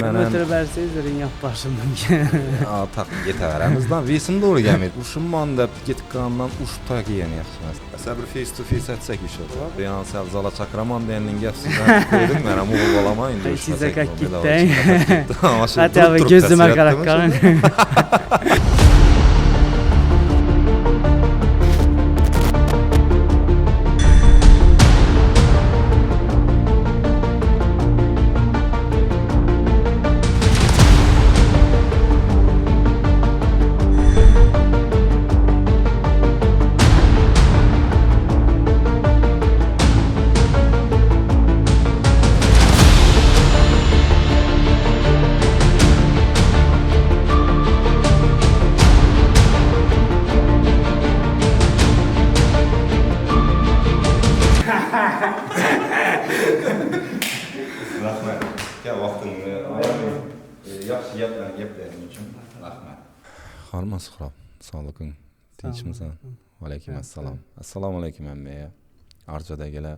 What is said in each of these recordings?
Ötürü berseyiz ring yapmışım. Tak yetaramızdan vesim doğru gelmedi. Uşumman da gitkandan uşta giyen yaxşımas. Mesela bir face to face etsek iş oldu. Yani sen zala çakraman denilin gepsizden koydum ben ama o balamayın. Size kak gitti. Hatta gözüme karak kalın. Rahmet. Ya vaxtını ayırmayın. Yaxşı geplerin üçün. Rahmet. Xanım Asıqrab, sağlıqın. Tinchmisan? Aleyküm assalam. Assalamu aleyküm əmməyə. Arcada gələ.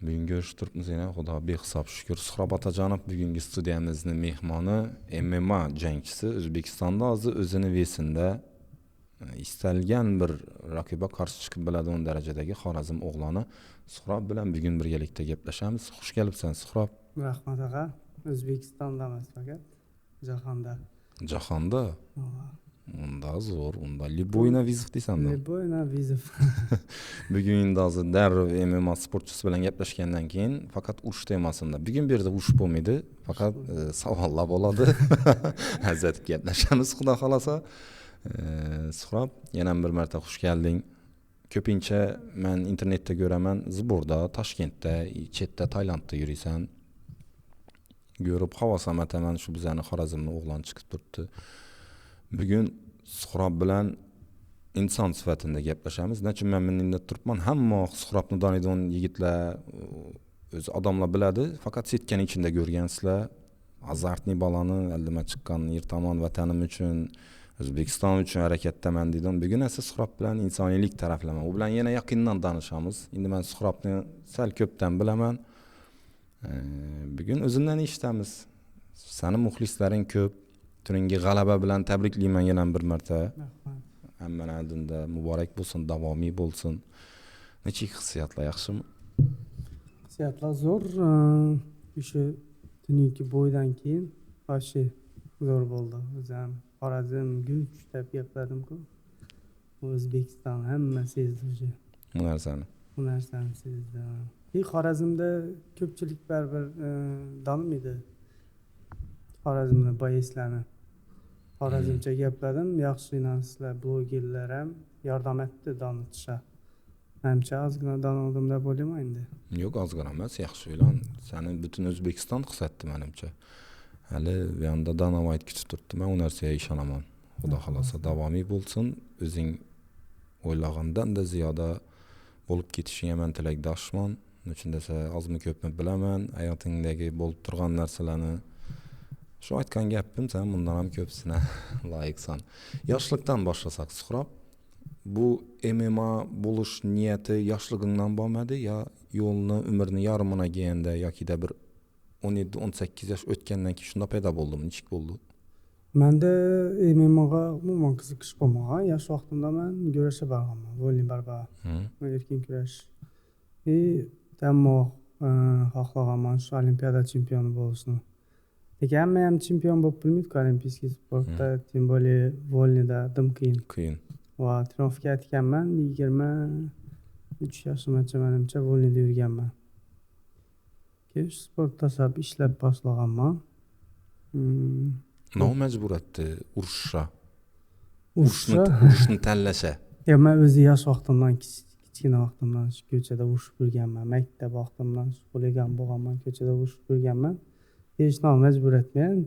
Bugün görüşdürübmüz yine. Xuda bexisab şükür. Suhrab Atacanov bugünkü studiyamızın mehmanı, MMA cəngçisi. Özbekistanda azı özünü vesində istalgan bir rakiba qarşı chiqib biladigan darajadagi Xorazm o'g'loni Suhrab bilan bugun birgalikda gaplashamiz. Xush kelibsan Suhrab. Rahmat ağa. O'zbekistonda emas faqat jahonda. Jahonda? Unda zo'r, unda Liboyna Vizov deysanmi? Liboyna Vizov. Bugun hozir darrov MMA sportchisi bilan gaplashgandan keyin faqat urush temasida. Bugun bu yerda urush bo'lmaydi, faqat savollar bo'ladi. Azatib gaplashamiz, xudo xolasa. Suhrab, yana bir marta xush kelding. Ko'pincha men internetda ko'raman, Ziborda, Toshkentda, chetda, Tailandda yuriysan. Ko'rib havasam ataman shu bizani Xorazmni o'g'lon chiqib turibdi. Bugun Suhrab bilan inson sifatida gaplashamiz. Nechun men minda turibman, hamma Suhrabni taniydigan yigitlar, o'zi odamlar biladi, faqat setgan ichida ko'rgansizlar. Azartni balani aldima chiqqan yirtamon vatanim uchun, O'zbekiston uchun harakatdaman dedim. Bugun esa Suhrab bilan insoniylik taraflama. U bilan yana yaqindan tanishamiz. Endi men Suhrabni sal ko'pdan bilaman. Bugun o'zimdan eshitamiz. Seni muxlislaring ko'p. Turingi g'alaba bilan tabriklayman yana bir marta. Hamma oldinda muborak bo'lsin, davomiy bo'lsin. Nechik hissiyotlar, yaxshimi? Hissiyotlar zo'r. O'sha tungi bo'ydan keyin vashi zo'r bo'ldi. O'zim Xorazm güch deb gapladim-ku. O'zbekiston hamma sezdi. Bu narsani sezdi. Xorazmda ko'pchilik baribir tanimaydi. Xorazmni boyeslarni. Xorazmcha gapladim, yaxshi sizlar blogerlar ham yordam etdi tanitishga. Menimcha ozgina tanildim deb o'ylayman endi. Yo'q, ozgina emas, yaxshi o'ylan. Seni butun O'zbekiston qisatdi menimcha. Hali bu yanda Danavayt kutib turibdi. Men u narsaga ishonaman. Xudo xolasa davomiy bo'lsin. O'zing o'ylagandan-da ziyoda bo'lib ketishingga men tilakdoshman. Nechun desa, ozmi ko'pmi bilaman, hayotingdagi bo'lib turgan narsalarni shu aytgan gapim, sen bundan ham ko'psina loyiqsan. Yoshlikdan boshlasak, Suhrab, bu MMA bo'lish niyati yoshligingdan bo'lmadi yo yo'lni umrni yarmina kelganda yoki da bir 17-18 yosh o'tgandan keyin shunda paydo bo'ldimi? Nechik bo'ldi? Menda MMAga umuman qiziqish bo'lmagan. Yosh vaqtimda men kurasha borganman. Voley barba. Erkin kurash. Ammo xohlaganman shu Olimpiada chempioni bo'lishni. Lekin hamma ham chempion bo'lib bilmaydi-ku olimpiskiy sportda, tim более voleyda dim qiyin. Va trenovaga aytganman, 23 yoshimgacha menimcha voleyda yurganman. Keyin sportda sab ishlab boshlaganman. No majburiyatda urushni tanlasha. Ya men o'zi yosh vaqtimdan kichkina vaqtimdan shu ko'chada urushib yurganman. Maktab vaqtimdan xuligan bo'lganman, ko'chada urushib yurganman. Hech nima majburiyat men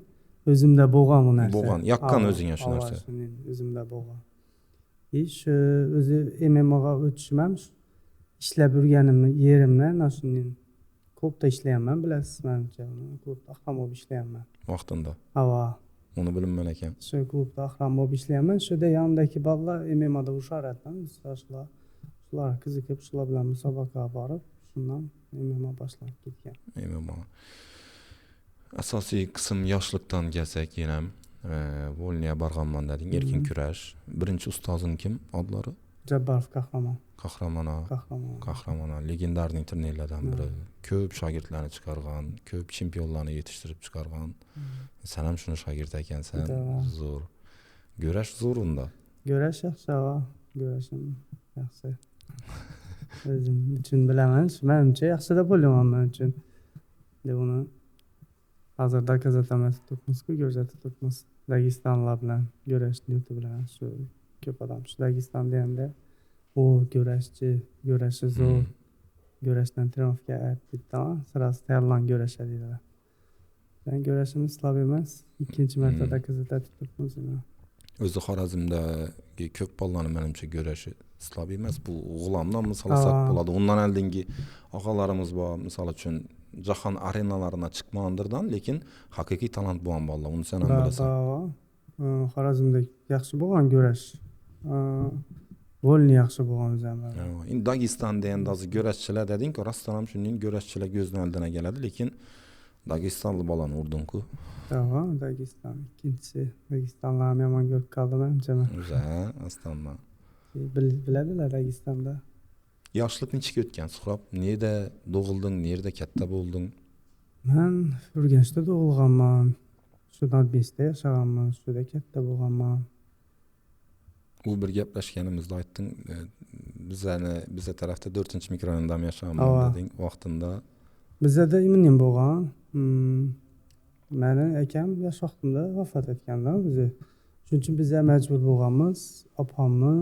o'zimda bo'lgan bu narsa. Bo'lgan, yoqqan o'zingga shu narsa. O'zimda bo'lgan. Shu o'zi MMAga o'tishim ham ishlab yurganimni yerimdan shuning klubda ishlayapman, bilasiz menimcha. Klubda ahram bo'lib ishlayapman. Vaqtida. Hava. Uni bilmayman ekan. Shu klubda ahram bo'lib ishlayapman. Shunda yonimdagi bolalar MMAda urushar ekan. Shular qiziqib, shular bilan musobaqaga borib, shundan MMA boshlab ketgan. MMA. Asosiy qism yoshlikdan kelsak ham, Volniya barg'anman deding, erkin kurash. Birinchi ustozing kim oldilari? Jabbarov Qahramon. Qahramon, legendarniy turnirlardan biri. Ko'p shogirdlarni chiqargan, ko'p chempionlarni yetishtirib chiqargan. Sen ham shuni shogird ekansan. Zo'r. Go'rash zo'r unda. Go'rash yaxshi, go'rashim yaxshi. O'zim uchun bilaman, menimcha yaxshi deb o'ylayman men uchun. Deb uni hozir dokazatamiz turibmiz-ku, ko'rsatib turibmiz. Dagestonlar bilan go'rashni yurti bilan shu ko'p odam shu Dageston deganda u go'rashi zo'r. Go'rashdan triumfga aytdilar, sirasi tayyorlan go'rashga dedilar. Ben go'rashimiz slab emas, ikkinchi marta dokazatib turibmiz. O'zi Xorazmdagi ko'p bolalarning menimcha go'rashi slab emas. Bu g'ulomdan misol olsak bo'ladi. Undan oldingi og'alarimiz bor, misol uchun jahon arenalarına chiqmagandirdan, lekin haqiqiy talant bo'lgan bolalar. Uni sen ham bilasan. Xorazmda yaxshi bo'lgan go'rash. Volni yaxshi bo'lgan o'zim. Endi Dageston deganda hozir go'rashchilar deding-ku, rostdan ham shunday go'rashchilar ko'zdan oldiga keladi, lekin Dagestonlik bolani urding-ku. Dageston ikkinchisi. Dagestonlar ham yomon ko'rib qoldim menimcha. O'zi, aslanma. Biladilar Dagestonda. Yoshlik nechga o'tgan Suhrob? Nerda tug'ilding, nerda katta bo'lding? Men Urganchda tug'ilganman. Shu Nadbesda yashaganman, shuda katta bo'lganman. U bir gaplashganimizda aytding, biza tarafda 4-mikrorayonda yashaganman deding vaqtida. Bizada iminim bo'lgan. Meni akam yosh vaqtimda vafot etganlar o'zi. Shuning uchun biz ham majbur bo'lganmiz, opamni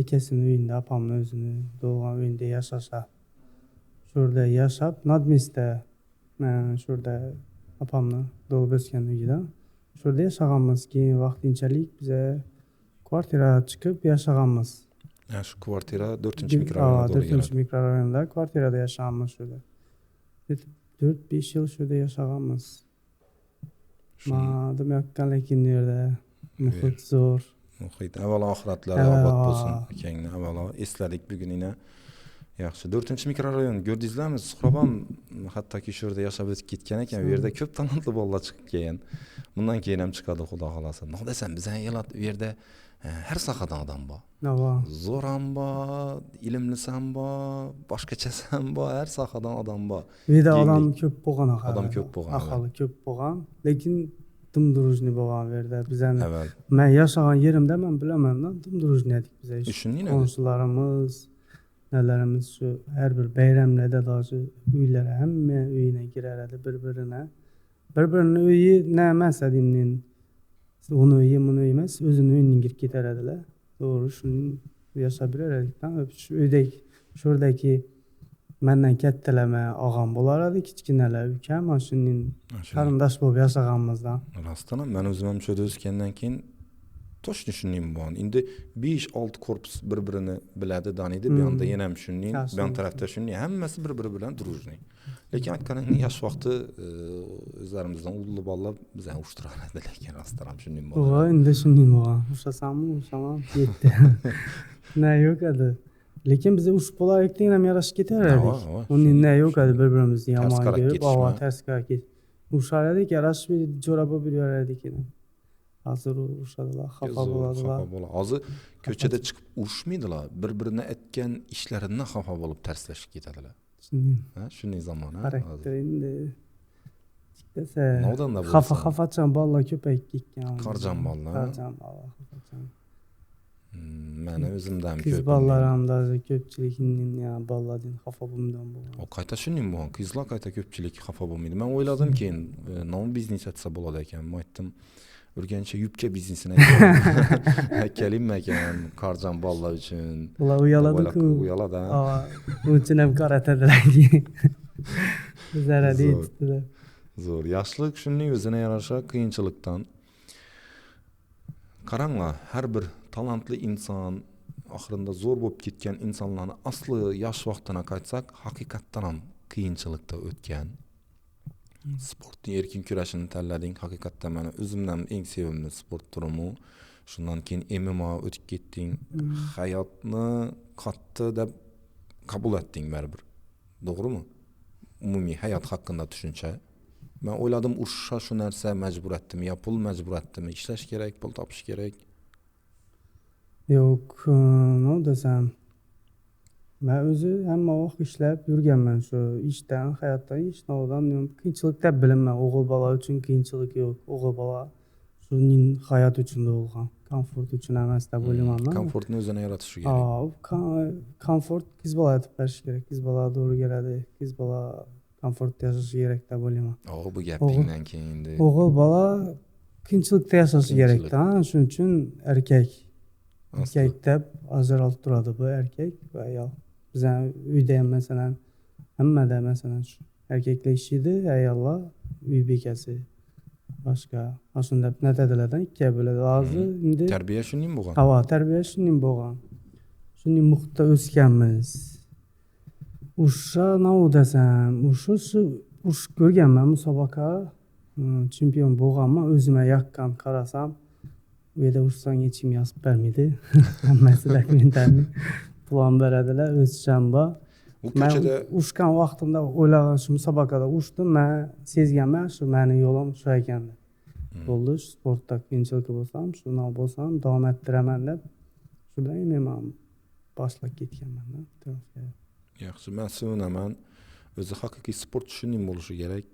akasining uyida, opamni o'zini tug'ilgan uyida yashashab. Shurda yashab, Nadbesda shurda opamni tug'ilib o'sgan uyida. Shurda yashaganmiz. Keyin vaqtinchalik biza kvartira chiqib yashaganmiz. Shu kvartira 4-mikrorayonda. 4-mikrorayonda kvartirada yashaganmiz shurda. 4-5 yil shurda yashaganmiz. Demakkan lekin yerda muhit zo'r. Muhit avvalo oxiratlari obod bo'lsin. Akangni avvalo esladik bugunina. Yaxshi. 4-mikrorayon ko'rdingizlarmi? Suhrob ham hattoki shu yerda yashab o'tib ketgan ekan. Bu yerda ko'p talantli bolalar chiqib kelgan. Bundan keyin ham chiqadi, xudo xolasa. Nima desam, bizning elat bu yerda har sohadan odam bor. Zo'r ham bor, ilmlisi ham bor, boshqachasi ham bor, har sohadan odam bor. Bu yerda odam ko'p bo'lgan, odam ko'p bo'lgan. Aholi ko'p bo'lgan, lekin dumdurujni bo'lgan bu yerda. Bizani men yashagan yerimda men bilaman, dumdurujni edik biz. Konsullarimiz, nelerimiz şu her bir bayramlarda da şu uylari hamma uyine girer edi bir-birine. Bir-birinin uyi ne emas adimnin. Onu uyi, bunu uyi emas, o'zini uyining kirib ketar edilar. To'g'ri, shuni yashab berardik-da. Shu uydagi, shurdagi mendan kattalar og'am bo'lar edi, kichkinalar ukam, mana shuning qarindosh bo'lib yashaganmizdan. Rostdan ham men o'zim ham shu yerda o'sgandan keyin точно shunday bo'lgan. Endi 5-6 korpus bir-birini biladi, daniydi. Bu yoqda yana ham shunday, bu yon tarafda shunday, hammasi bir-biri bilan drujniy. Lekin aytganing yosh vaqti o'zlarimizdan ulug' bolalar biz ham ushtirar edi, lekin rostdan ham shunday bo'lgan. Voy, endi shunday bo'lgan. Ushasammi, ushamam, yetdi. Ne yo'q edi. Lekin biz ushib bo'larlikdan ham yarashib ketar edik. Uning ne yo'q edi, bir-birimizni yomon ko'rib, ters qarab ushar edik, yarashib jo'ra bo'lib yuraverdik endi. Hozir urushadilar, xafa bo'ladilar. Hozir ko'chada chiqib urushmaydilar, bir-birini aytgan ishlaridan xafa bo'lib tarslashib ketadilar. Shunday zamon ha. Xarakter endi xafa-xafachan bolalar ko'payib ketgan. Qarjan bolalar. Meni o'zimdan ko'p. Qiz bolalar ham ko'pchilikning bolalardan xafa bo'lmagan bo'lgan. O qayta shunday bo'lgan. Qizlar qayta ko'pchilik xafa bo'lmaydi. Men o'yladim keyin nom biznes etsa bo'ladi ekan. Men aytdim, Urgancha yubka biznesini aytgalim ekan, Qarjan bolalar uchun. Ular uyaladi-ku. Uyaladi. Uning uchun ham qaratadilar. Bizlar deydi. Zo'r. Yoshlik shunday o'zine yarasha qiyinchilikdan. Qaranglar, har bir talantli inson oxirida zo'r bo'lib ketgan insonlarni asli yosh vaqtına qaytsak, haqiqatdan ham qiyinchilikda o'tgan. Sportni erkin kurashini tanlading. Haqiqatdan meni o'zimdan eng sevimli sport turimi. Shundan keyin MMA o'tib ketding. Hayotni katta deb qabul etding baribir. To'g'rimi? Umumiy hayot haqida tushuncha Men o'yladim urushga shu narsa majbur etdimi, yo pul majbur etdimi, ishlash kerak, pul topish kerak. Yo'q, nima desam, men o'zi hamma vaqt ishlab yurganman shu ishdan, hayotdan, ishdan qiyinchilik deb bilaman. O'g'il bola uchun qiyinchilik yo'q. O'g'il bola shuning hayot uchun tug'ilgan, komfort uchun emas deb o'ylayman men. Komfortni o'zini yaratish kerak. Komfort qiz bola aytib berish kerak. Qiz bola to'g'ri keladi. Qiz bola komfortda yashashi kerak deb o'ylayman. Bu gapingdan keyin endi O'g'il bola qiyinchilikda yashashi kerak-da. Shuning uchun erkak deb ajralib turadi bu erkak va ayol. Bizning uyda ham masalan hammada masalan shu erkaklar ishlaydi, ayollar uy bekasi. Boshqa shunda natadilardan ikkiga bo'ladi. Hozir endi tarbiya shuning bo'lgan. Tarbiya shuning bo'lgan. Shuning muhitda o'sganmiz. O'sha nima desam, o'sha ko'rganman musobaqa, chempion bo'lganman, o'zimga yoqqan qarasam, u yerda ursang hech kim yozib bermaydi. Hammasi dokumentarni plan beradilar, o'sisham bor. U ko'chada ushgan vaqtimda o'ylagan shu musobaqada ushdim, men sezganman shu meni yo'lim shu ekan. Bo'ldi, sportda qiyinchilik bo'lsam, shuni bo'lsam davom ettiraman deb shu bilan men boshlab ketganman-da. Yaxshi, men so'naman. O'zi haqiqiy sportchi shunday bo'lishi kerak.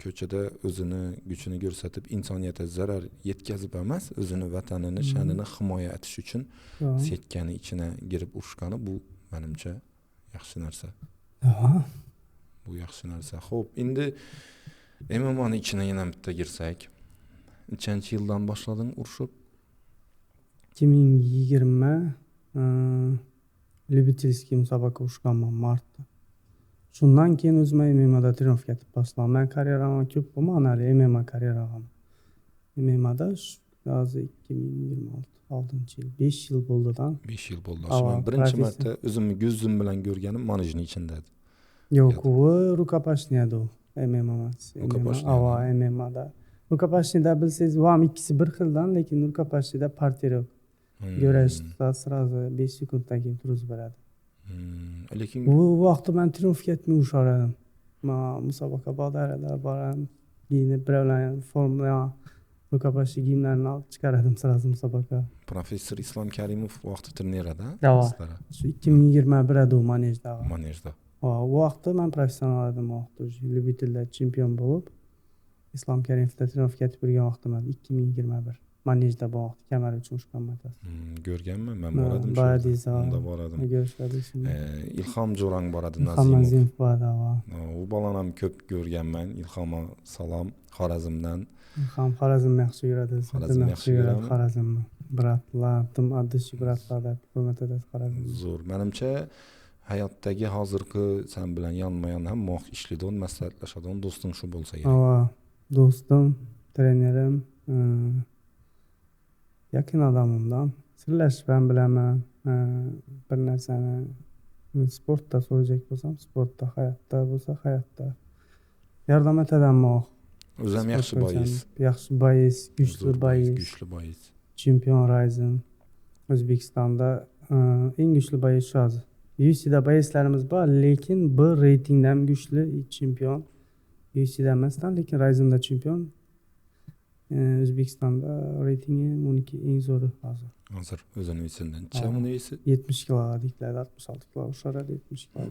Ko'chada o'zini kuchini ko'rsatib, insoniyatga zarar yetkazib emas, o'zini vatanini, sha'nini himoya etish uchun setkani ichine girib urushgani bu menimcha yaxshi narsa. Bu yaxshi narsa. Xo'p, endi MMA'ni ichine yana bitta girsak. Nechanchi yildan boshlading urushib? 2020 Любительский musobaqa urushganman martda. Shundan keyin o'zim MMA'da trenovka etib boshladim. Men karyeram ko'p bo'lmadi, MMA karyeram. MMA'da hozir 2026-yil, 5 yil bo'ldi-da. 5 yil bo'ldi. Men birinchi marta o'zimni ko'zim bilan ko'rganim manejning ichida edi. Yo'q, u rukopashniya edi. MMA. MMA'da. Rukopashniyada bilsangiz, ham ikkisi bir xildan, lekin rukopashniyada parter yo'q. Görüşdə sırası 5 sekunddan keyin turib beradi. Lekin bu vaqtda men trenovka etmay ushardim. Men musobaqa baram, giyinib bilan formula rukopashni kiyimlarini olib chiqardim sırası musobaqa. Professor Islom Karimov vaqti treneri-da. Shu 2021 edi u manejda. U vaqtda men professional edim, u vaqtda любительda chempion bo'lib, Islom Karimovda trenovka etib yurgan vaqtim edi 2021. Manejda bu vaqt kamar uchun ushlangan. Ko'rganman, men boradim shu. Unda boradim. Görüşdik. Ilhom Jo'rang boradi, Nazimov boradi. U bolani ham ko'p ko'rganman. Ilhomga salom Xorazmdan. Ilhom Xorazmni yaxshi ko'radi. Xorazmni yaxshi ko'radi. Xorazmni bratlar, tim addishi bratlar deb hurmat etadi Xorazmni. Zo'r. Menimcha hayotdagi hozirgi sen bilan yonma-yon hamma vaqt ishlaydigan, maslahatlashadigan do'sting shu bo'lsa kerak. Do'stim, trenerim, yaqin odamimdan sirlashib ham bilaman. Bir narsani sportda so'rayajak bo'lsam, sportda, hayotda bo'lsa, hayotda yordam etadimmi? O'zi ham yaxshi bois. Yaxshi bois, kuchli bois. Chempion Rising O'zbekistonda eng kuchli bois shu hozir. UFC'da boislarimiz bor, lekin bir reytingdan kuchli chempion UFC'da emasdan, lekin Risingda chempion. O'zbekistonda reytingi 12 eng zo'ri hozir. Hozir o'zini ichidan chamini esi 70 kiloliklar, 66 kilo o'sharadi, 70 kilo.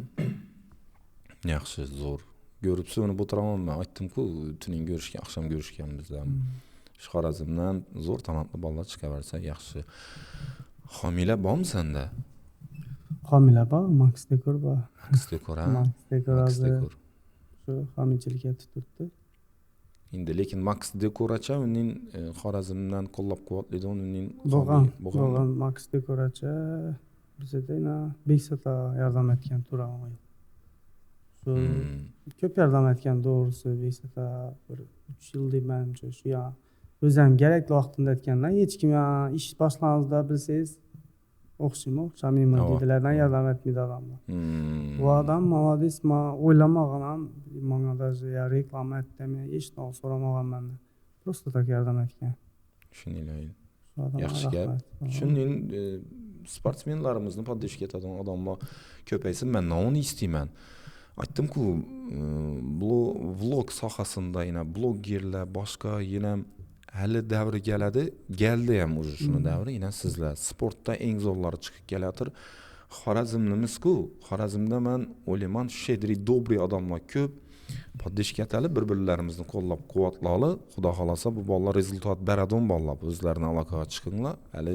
Yaxshi, zo'r. Ko'rib so'nib o'tiraman, men aytdim-ku, tuning ko'rishgan, oqshom ko'rishganmizda. Shu Xorazmdan zo'r talantli bolalar chiqaversa yaxshi. Homila bormi senda? Homila bor, Max Dekor bor. Max Dekor, ha? Max Dekor. Shu homiychilikka tutibdi. Endi lekin Max Dekoracha uning Xorazmdan qo'llab-quvvatlaydi, uning bo'lgan Max Dekoracha bizda Beksata yordam etgan turadi. Shu ko'p yordam etgan, to'g'risi Beksata bir 3 yil deb menimcha shu ya o'zim kerakli vaqtimda aytgandan hech kim ish boshlanganingizda bilsangiz o'xshamayman deydilardan yordam etmaydi odamlar. Bu odam молодец, men o'ylamagan ham menga даже reklama etdimi, hech narsa so'ramagan mendan. Просто tak yordam etgan. Shuningdek. Yaxshi gap. Shuning sportsmenlarimizni podдержка etadigan odamlar ko'paysin. Men nonni istayman. Aytdim-ku, bu vlog sohasida yana bloggerlar boshqa yana hali davri keladi. Geldi ham уже shuni davri. Yana sizlar sportda eng zo'rlari chiqib kelatir. Xorazmnimiz-ku. Xorazmda men o'ylayman, shedri dobri odamlar ko'p. Podishkatali bir-birlarimizni qo'llab-quvvatlali. Xudo xolasa bu bolalar rezultat beradi bolalar. O'zlarini aloqaga chiqinglar. Hali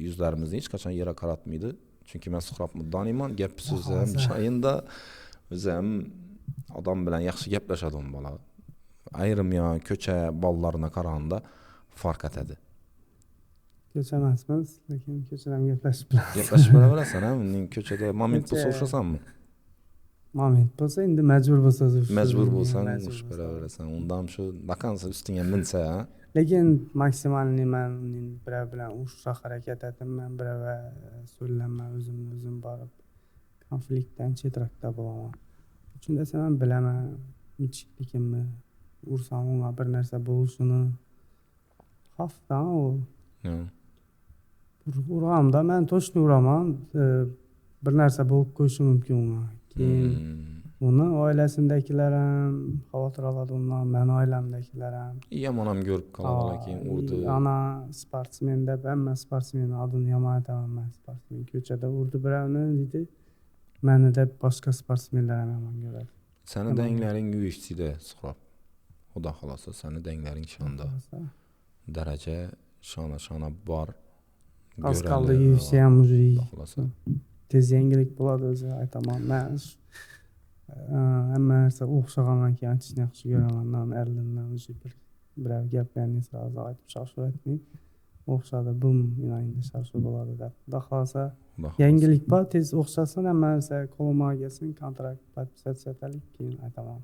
yuzlarimizni hech qachon yere qaratmaydi. Chunki men Suhrob Muddoniyman, gap so'zim joyinda. O'zim odam bilan yaxshi gaplashadigan bola. Ayrim yo ko'cha bolalarına qaraganda farq etadi. Ko'cha emasmiz, lekin ko'chadan gaplashib bilamiz. Gaplashib bilasan, mening ko'chada moment bo'lsa o'xshasanmi? Moment bo'lsa, endi majbur bo'lsa Majbur bo'lsang o'xshayverasan. Undan shu vakansa ustingga minsa, lekin maksimalni men uning biri bilan urushroq harakat etaman, biri va so'zlanman, o'zim borib konfliktdan chetroqda bo'laman. Shunda men bilaman, nechikligimni, ursam unga bir narsa bo'lishini xavfdan u. Urg'amda men to'shni uraman, bir narsa bo'lib qo'yishi mumkin unga. Keyin uni oilasindagilar ham xavotir oladi undan, men oilamdagilar ham. Yomon ham ko'rib qoladi, lekin urdi. Ana sportsmen deb hamma sportsmen adini yomon aytaman, men sportsmen ko'chada urdi birovni deydi. Meni deb boshqa sportsmenlar ham yomon ko'radi. Seni danglaring UFC'da Suhrob. Xudo xolasa seni danglaring shonda. Daraja shona bor. Az qoldi UFC ham уже tez yangilik bo'ladi o'zi aytaman. Men hamma narsa o'xshagandan keyin aytishni yaxshi ko'raman. Men Erlindan уже birov gaplarni sразу aytib shoshib aytmayman. O'xshadi, bum, endi shoshib bo'ladi deb. Xudo xolasa yangilik bor, tez o'xshasin, hamma narsa qo'lima kelsin, kontrakt podpisatsiya etalik, keyin aytaman.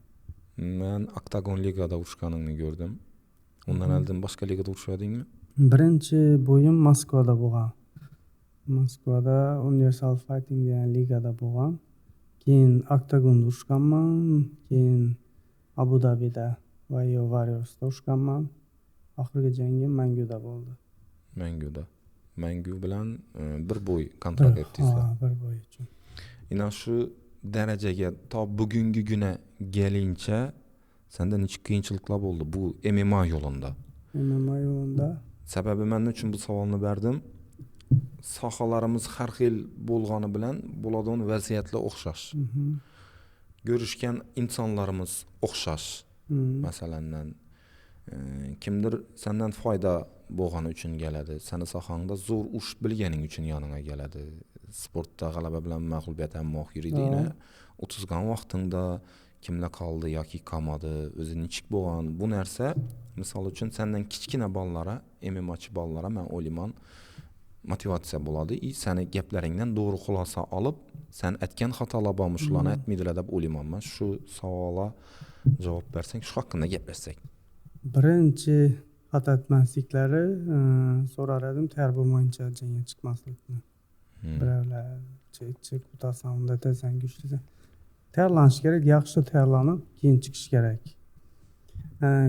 Men Octagon ligada urushganingni ko'rdim. Undan oldin boshqa ligada urishadingmi? Birinchi bo'yim Moskvada bo'lgan. Moskvada Universal Fighting degan ligada bo'lgan. Keyin Octagonda urushganman, keyin Abu Dabida Vayo Warriorsda urushganman. Oxirgi jangim Manguda bo'ldi. Mangu bilan bir bo'y kontrakt etdingizlar. Ha, bir bo'y uchun. Ina shu darajaga to bugungi kuna kelincha senda necha qiyinchiliklar bo'ldi bu MMA yo'lida? MMA yo'lida sababi men uchun bu savolni berdim. Sohalarimiz har xil bo'lgani bilan bo'ladigan vaziyatlar o'xshash. Görüşken insonlarimiz o'xshash. Masalan, kimdir senden foyda bo'lgani uchun keladi. Seni sohangda zo'r urush bilganing uchun yoningga keladi. Sportda g'alaba bilan mag'lubiyat ham yuriydi. 30 gan vaqtingda kimlar qoldi yoki qolmadi, o'zi nechik bo'lgan bu narsa, misol uchun sendan kichkina bolalara, MMAchi bolalara men o'ylayman motivatsiya bo'ladi. Seni gaplaringdan to'g'ri xulosa olib, sen aytgan xatolar bormi, shularni aytmaydilar deb o'ylayman. Men shu savolga javob bersang, shu haqida gaplashsak. Birinchi xato etmasliklari so'rar edim, tayyor bo'lmayincha jangga chiqmaslikni. Birovlar chek utasan, unda desang kuchlisan. Tayyorlanish kerak, yaxshi tayyorlanib, keyin chiqish kerak.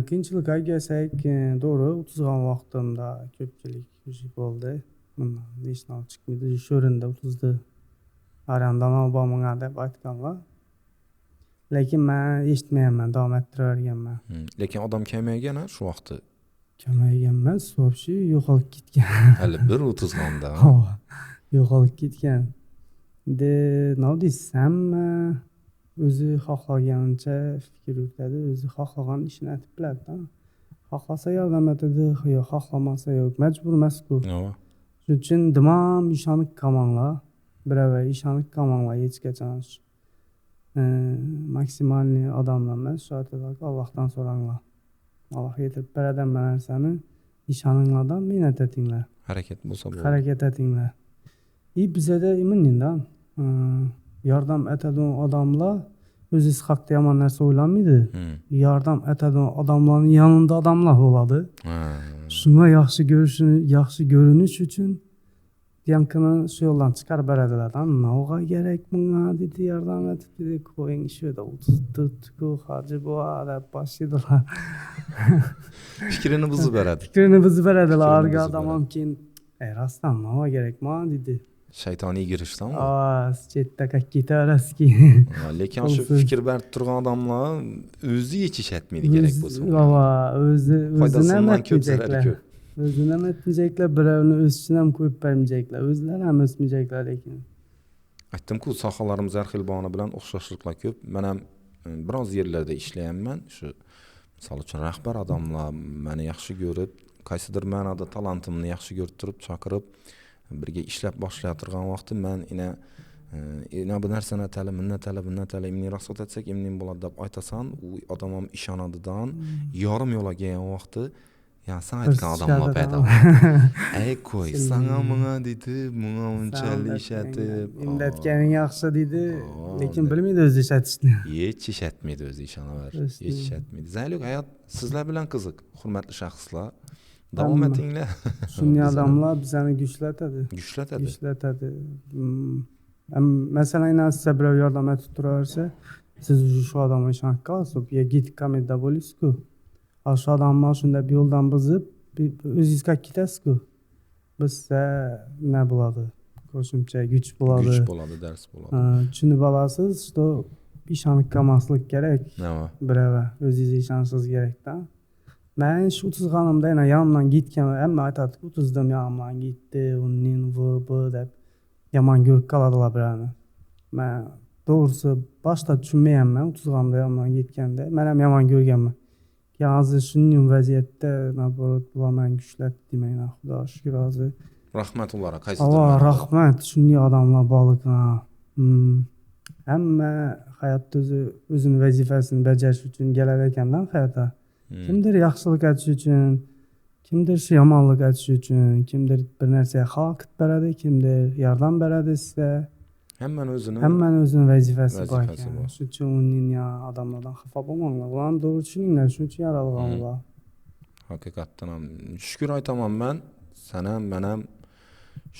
Qiyinchilikka kelsak, to'g'ri, 30 gan vaqtimda ko'pchilik bo'ldi. Bundan hech narsa chiqmaydi. Shu o'rinda 30da arandan olmoqman deb aytganlar. Lekin men eshitmayapman, davom ettiraverganman. Lekin odam kamaygan shu vaqtda. Kamaygan emas, вообще yo'qolib ketgan. Hali 30 ganda. Yo'qolib ketgan. Nima desam, o'zi xohlagancha fikr yuritadi, o'zi xohlagan ishini aytib biladi. Xohlasa yordam etadi, yo'q xohlamasa yo'q, majbur emas-ku. Shuning uchun dimam ishonib qolmanglar. Birava ishonib qolmanglar hech qachon. Maksimalni odamlar emas, shu aytadi, Allohdan so'ranglar. Alloh yetib beradi hamma narsani. Ishoninglardan mehnat etinglar. Harakat bo'lsa bo'ladi. Harakat etinglar. Bizada imindan yordam etadigan odamlar o'ziz haqida yomon narsa o'ylamaydi. Yordam etadigan odamlarning yonida odamlar bo'ladi. Shunga yaxshi ko'rinish uchun yankini shu yo'ldan chiqarib beradilar. Navga kerak bunga dedi, yordam etib dedi, qo'ying shu yerda 34ku hoji bo'ladi deb boshlaydilar. Fikrini buzib beradi. Arga odam ham keyin rostdan navga kerakmi dedi. Shaytoniy girishdanmi? Chetda какие-то araski. Lekin shu fikr berib turgan odamlar o'zi yechishatmaydi kerak bo'lsa. O'zini Foydasidan ham ko'p zarari etmayeceklar. ko'p. O'zini ham etmayeceklar, birovni o'sishini ham qo'yib bermayeceklar. O'zlari ham o'smayeceklar lekin. Aytdim-ku, sohalarimiz har xil bahona bilan o'xshashliklar ko'p. Men ham biroz yerlarda ishlayapman. Shu misol uchun rahbar odamlar meni yaxshi ko'rib, qaysidir ma'noda talentimni yaxshi ko'rib turib chaqirib birga ishlab boshlayotgan vaqtda men ina bu narsani atali imni rasot etsak imnin bo'ladi deb aytasan, u odam ham ishonadidan yarim yo'la kelgan vaqtda ya sen aytgan odamlar paydo. Ey qo'y, sana menga dedi, menga unchalik ishlatib, imlatganing yaxshi dedi, lekin bilmaydi o'zi ishlatishni. Hech ishlatmaydi o'zi, ishonaver. Hech ishlatmaydi. Zaylik hayot sizlar bilan qiziq, hurmatli shaxslar. Davom etinglar. Shunday odamlar bizani gushlatadi. Masalan, siz birov yordam etib turaversa, siz shu odamga ishonib qolasiz, ya git komedda bo'lasiz-ku. Shu odamni shunda bir yo'ldan buzib, o'zingizga ketasiz-ku. Bizda nima bo'ladi? Qo'shimcha kuch bo'ladi. Kuch bo'ladi, dars bo'ladi. Tushunib olasiz, что ishonib qolmaslik kerak. Nima? Birova o'zingizga ishonishingiz kerak-da. Men shu 30 qanimda yana yonimdan ketgan, hamma aytadi, 30dan yonimdan ketdi, uning bu deb yomon ko'rib qoladilar birovni. Men to'g'risi boshda tushunmayapman 30 qanimda yonimdan ketganda. Men ham yomon ko'rganman. Hozir shunday vaziyatda naborot bilan kuchlatdi demayman, xudo shukr hozir. Rahmat ularga, qaysidir. Rahmat, shunday odamlar borligina. Hamma hayotda o'zining vazifasini bajarish uchun keladi ekanda hayotda. Kimdir yaxshilik etish uchun, kimdir yomonlik etish uchun, kimdir bir narsaga xalaqit beradi, kimdir yordam beradi sizga. Hammaning o'zining vazifasi bor ekan. Shuning uchun uning odamlardan xafa bo'lmanglar. Ularni to'g'ri tushuninglar, shuning uchun yaralganlar. Haqiqatdan ham shukr aytaman men, sen ham, men ham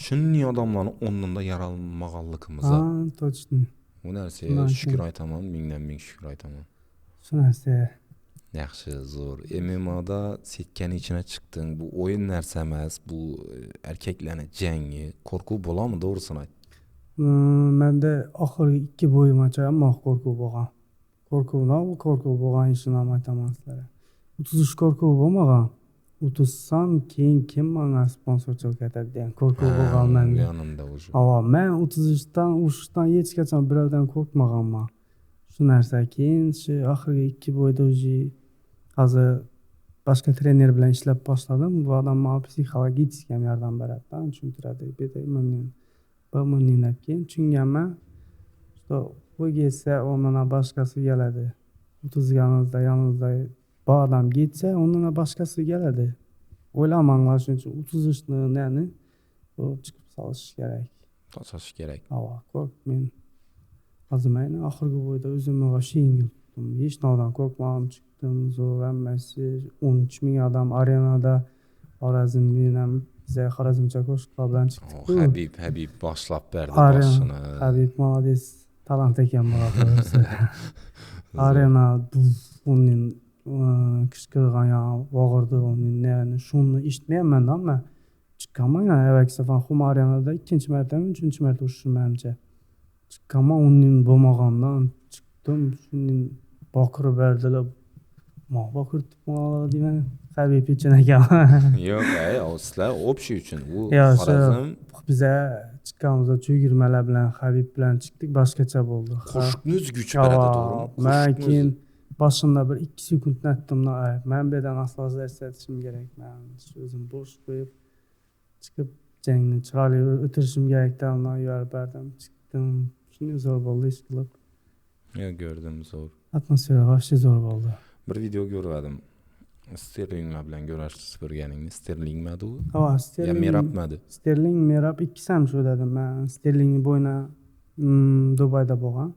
shunday odamlarni o'rnida yaralmaganligimizga. Точно. Bu narsaga shukr aytaman, mingdan ming shukr aytaman. Shu narsa yaxshi, zo'r. MMA'da setkaning ichine chiqding. Bu o'yin narsa emas, bu erkaklarning jangi. Qo'rquv bo'ladimi, to'g'risini ayt. Menda oxirgi 2 bo'yimacha ham qo'rquv bo'lgan. Qo'rquv bo'lgan ishini ham aytaman sizlarga. 33 qo'rquv bo'lmagan. 30dan keyin kim menga sponsorchilik etadi degan qo'rquv bo'lgan menda. Yonimda o'sha. Men 33dan hech qachon birovdan qo'rqmaganman. Shu narsa keyin shu oxirgi 2 bo'yda o'zi hozir boshqa trener bilan ishlab boshladim. Bu odam menga psixologik ham yordam beradi, tushuntiradi. Bundan keyin tushunganman. Что bu kelsa, ondan boshqasi keladi. 30ganizda yoningizda bu odam ketsa, ondan boshqasi keladi. O'ylamanglar, shuning uchun 33ni nani to'g'ri chiqib solish kerak. To'sash kerak. Men hozir men oxirgi bo'yda o'zimni yengildim. Hech narsadan qo'rqmadim, chiqdim. Zo'r hammasi 13 ming odam arenada Xorazmdan ham biza Xorazmcha qo'shiqlar bilan chiqdik. Habib boshlab berdi boshini. Habib молодец, talant ekan bo'ladi. Arena uning qishqirgan vog'irdi, uning shuni eshitmayapman, ammo chiqqanman avval Xum arenada 2-martami, 3-marta ushishimcha. Chiqqanman uning bo'lmagandan chiqdim, shuning boqirib berdilar. Boqirib deyman, Habib uchun ekan. Yo'q, sizlar общий uchun. U Xorazm biza chiqqanimizda cho'girmalar bilan Habib bilan chiqdik, boshqacha bo'ldi. Qo'shiqni o'zi kuch beradi, to'g'rimi? Men keyin boshimda bir 2 sekund natdim, men bu yerdan aslozlashtirishim kerak. Men o'zim bo'sh qo'yib chiqib jangni chiroyli o'tirishim kerakdan yo'l berdim, chiqdim. Shunday zo'r bo'ldi ish qilib. Ko'rdim, zo'r. Atmosfera vaqti zo'r bo'ldi. Bir video ko'rdim. Sterling bilan ko'rishib ko'rganingni. Sterlingmadi u? Sterling. Merabmadi. Sterling, Merab ikkisi ham shu dedim. Men Sterlingning bo'yini Dubayda bo'lgan.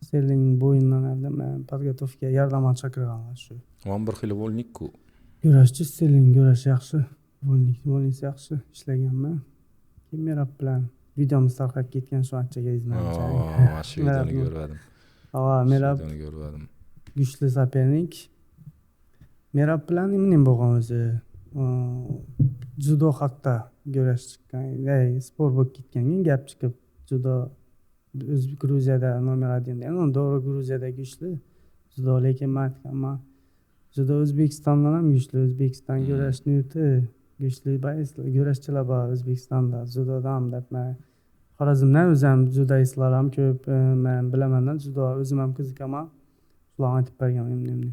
Sterlingning bo'yinidan oldin men podgotovkaga yordamga chaqirganlar shu. Ham bir xil bo'lnik-ku. Ko'rashchi Sterling ko'rash yaxshi. Bo'lnisi yaxshi ishlaganman. Keyin Merab bilan videomiz tarqab ketgan shu anchaga izlancha. Shu videoni ko'rdim. Merab ko'rdim. Kuchli sopernik. Merab bilan nima bo'lgan o'zi? Judo haqida güreş chiqqan, sport bo'lib ketgangan gap chiqib, judo Gruziyada nomer 1 degan, to'g'ri Gruziyada kuchli judo, lekin men aytganman, judo O'zbekistondan ham kuchli, O'zbekiston güreşni yuti kuchli, güreşchilar bor O'zbekistonda judoda ham deb. Men Xorazmdan o'zim judoistlar ham ko'p, men bilaman, judo o'zim ham qiziqaman. Ular aytib bergan endi.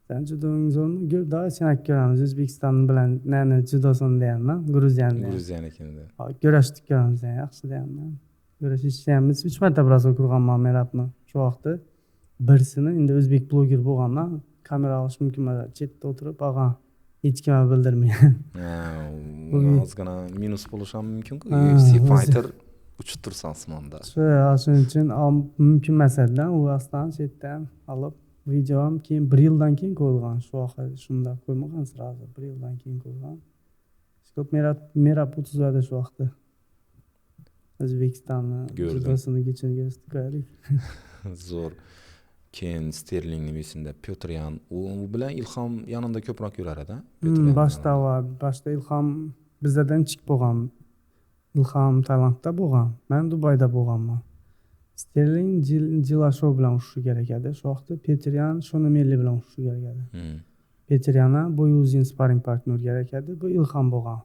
Sen judoing zo'rmi? Daha sen ko'ramiz O'zbekiston bilan nani judosini deyman, Gruziyani. Gruziyanikini. Güreşdik ko'ramiz, yaxshi deyman. Güreşishimiz 3 marta biroz ko'rganman merapni. Shu vaqtda birsini endi o'zbek bloger bo'lgandan kamera olish mumkin emas. Chetda o'tirib, "Ag'a, hech kimga bildirmayman." Ozgina minus bo'lishi ham mumkin-ku. UFC fighter uchib tursa osmonda. Shuning uchun mumkin emas edi. U aslan chetdan olib video ham keyin 1 yildan keyin qo'yilgan. Shu vaqtda shunda qo'ymagan sразу, 1 yildan keyin qo'yilgan. Skop merap 30 shu vaqtda. O'zbekistonni judosini kechirgan. Zo'r. Keyin Sterlingni esimda Pyotryan, u bilan Ilhom yanında ko'proq yurar edi. Boshda Ilhom bizdan chiqib bo'lgan. Ilhom Tailandda bo'lgan. Men Dubayda bo'lganman. Sterling Dillashaw bilan ushishi kerak edi. Shu vaqtda Pyotryan Shonemelli bilan ushishi kerak edi. Pyotryan'a bo'yi uzun sparring partner kerak edi. Bu Ilhom bo'lgan.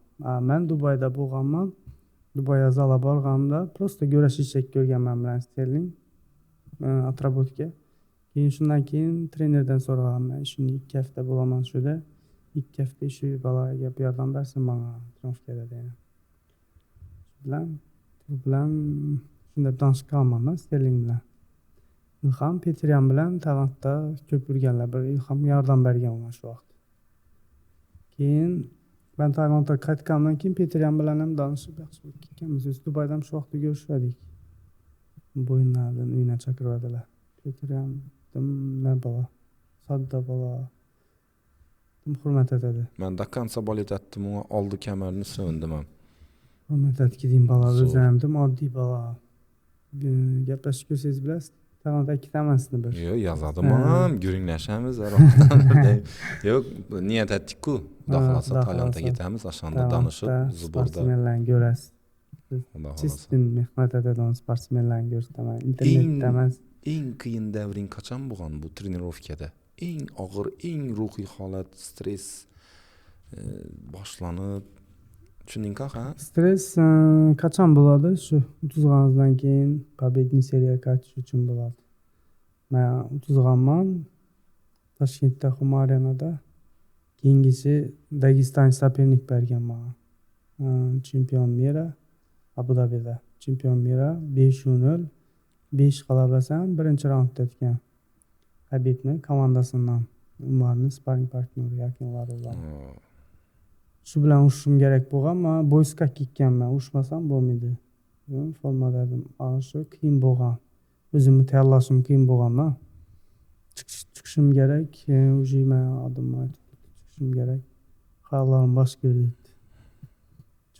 Men Dubayda bo'lganman. Dubayga zala borganimda просто görashishak ko'rganman bilan Sterling. Atrabotka. Keyin shundan keyin trenerdan so'raganman, shuni 2 hafta bo'laman shuda. 2 hafta shu balaga yordam bersin menga transferda degan. Bilan shunda tanishganman Sterling bilan. Ilhom Pyotryan bilan Tailandda ko'p yurganlar, bir Ilhom yordam bergan shu vaqt. Keyin ben Tailandga qaytgandan keyin Pyotryan bilan ham danishib yaxshi bo'lib ketganmiz. Biz Dubayda shu vaqtda ko'rishdik. Bo'yinlardan uyga chaqiradilar. Pyotryan ne bala, sadda bala, hurmat etadi. Men Dakkan Sabolit etdim, ona oldi kamarini so'ndim ham. Hurmat etkidim bala, o'zimdim oddiy bala. Gaplashib ko'rsangiz bilasiz, Tailandda 2 tamasini bir. Yo'q, yozadim ham, guringlashamiz aroqdan birday. Yo'q, niyat etdik-ku. Xudo xolasa Tailandga ketamiz, ashanda danishib, zuburda. Sportsmenlarni ko'rasiz. Sistem mehnat etadigan sportsmenlarni ko'rsataman. Internetda emas. Eng qiyin davring qachon bo'lgan bu trenirovkada? Eng og'ir, eng ruhiy holat, stress boshlanib tushundingmi ha? Stress qachon bo'ladi? Shu 30 keyin победный seriyaga qaytish uchun bo'ladi. Men 30 Toshkentda Humo Arenada keyingisi Dagestan sopernik berganman. Chempion mira Abu Dabida. Chempion mira 5-0 5 g'alabasan birinchi raundda etgan. Habibni komandasidan Umarning sparring partneri yakunlari bilan. Shu bilan ushishim kerak bo'lgan, men boyska ketganman, ushmasam bo'lmaydi. Formada edim. Shu qiyin bo'lgan. O'zimni tayyorlashim qiyin bo'lgan-da. Chiqishim kerak, uje men odamga chiqishim kerak. Xayollarim bosh keldi.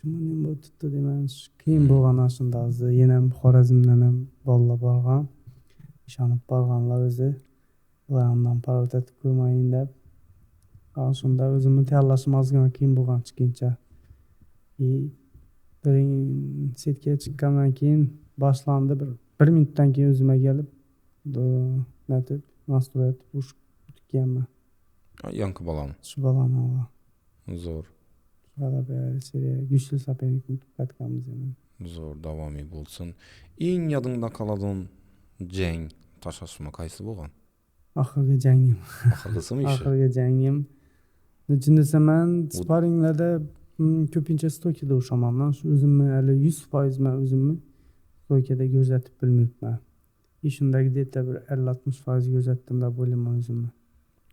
Nima bo'ldi deyman, qiyin bo'lgan aslida. Yana Xorazmdan ham bolalar borgan. Ishonib borganlar o'zi. Ulardan parvat etib qo'ymayin deb. Shunda o'zimni tayyorlashim ozgina qiyin bo'lgan chiqincha. Setga chiqqandan keyin boshlandi, 1 minutdan keyin o'zimga kelib, natib, nastroyat ushib tutganman. Yangi bolam. Shu bolani. Zo'r. G'alaba seriya güçlü sopernikni tutqatganmiz yana. Zo'r, davomiy bo'lsin. Eng yodingda qoladigan jang tashashma qaysi bo'lgan? Oxirgi jangim. Oxirgisimi ishi? Oxirgi jangim. Nechindesa men sparinglarda ko'pincha stoykada ushaman. Shu o'zimni hali 100% men o'zimni stoykada ko'rsatib bilmayman. Ishimdagi deta bir 50-60% ko'rsatdim deb o'ylayman o'zimni.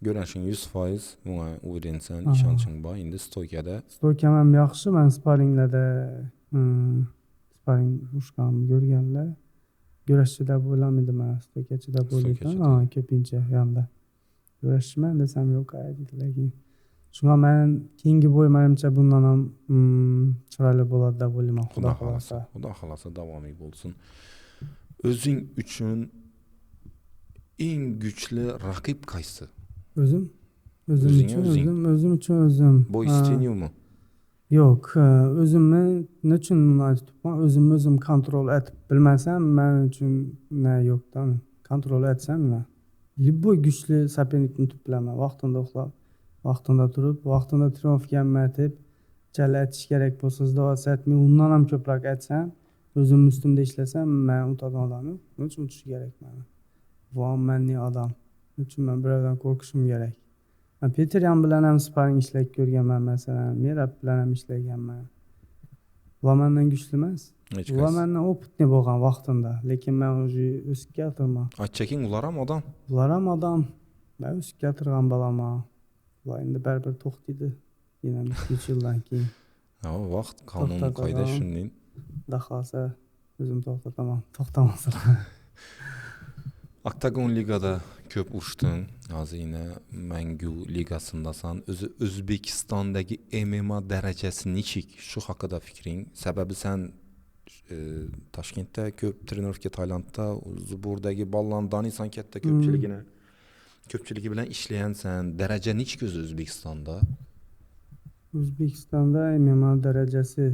Görüşün 100% buna uğrensen, ishonching bor. Endi stoykada. Stoykam ham yaxshi, men sparinglarda sparing ushganimni ko'rganlar. Görashchida bo'lamidim, men stoykachida bo'ldim. Ko'pincha yonda. Görashman desam yo'q, aytdilar. Shunga men keyingi bo'y menimcha bundan ham chiroyli bo'ladi deb o'ylayman. Xudo xolasa. Xudo xolasa davomiy bo'lsin. O'zing uchun eng kuchli raqib qaysi? O'zim uchun o'zim. Boy isteniyormi? Yo'q, o'zimni nechun buni aytyapman? O'zim kontrol etib bilmasam, men uchun yo'qda. Kontrol etsam, любой kuchli sopernikni tutib bilaman. Vaqtida uxlab, vaqtida turib, vaqtida triumfga aytib, chala aytish kerak bo'lsa, sdovat aytmay, undan ham ko'proq aytsam, o'zim ustimda ishlasam, men unutadigan odam yo'q. Nechun unutish kerak meni? Voy, menni odam. Nechun men birovdan qo'rqishim kerak? Peter Yan bilan ham sparring ishlab ko'rganman, masalan, Merab bilan ham ishlaganman. Ular mendan kuchli emas. Ular mendan opitli bo'lgan vaqtida, lekin men уже o'sib keltirman. Aytchaking, ular ham odam. Ular ham odam. Men o'sib keltirgan bolaman. Ular endi baribir to'xtaydi. Yana 2 yildan keyin. Vaqt qonun qoida shunday. Xudo xohlasa o'zim to'xtataman. To'xtamasa. Oktagon ligada ko'p urishding. Hozir yana Mangu ligasindasan. O'zi O'zbekistondagi MMA darajasi nechik? Shu haqida fikring? Sababi sen Toshkentda ko'p trenirovka, Tailandda, Zuburdagi bolalarni taniysan, katta ko'pchiligi bilan ishlayansan. Daraja nechik o'zi O'zbekistonda? O'zbekistonda MMA darajasi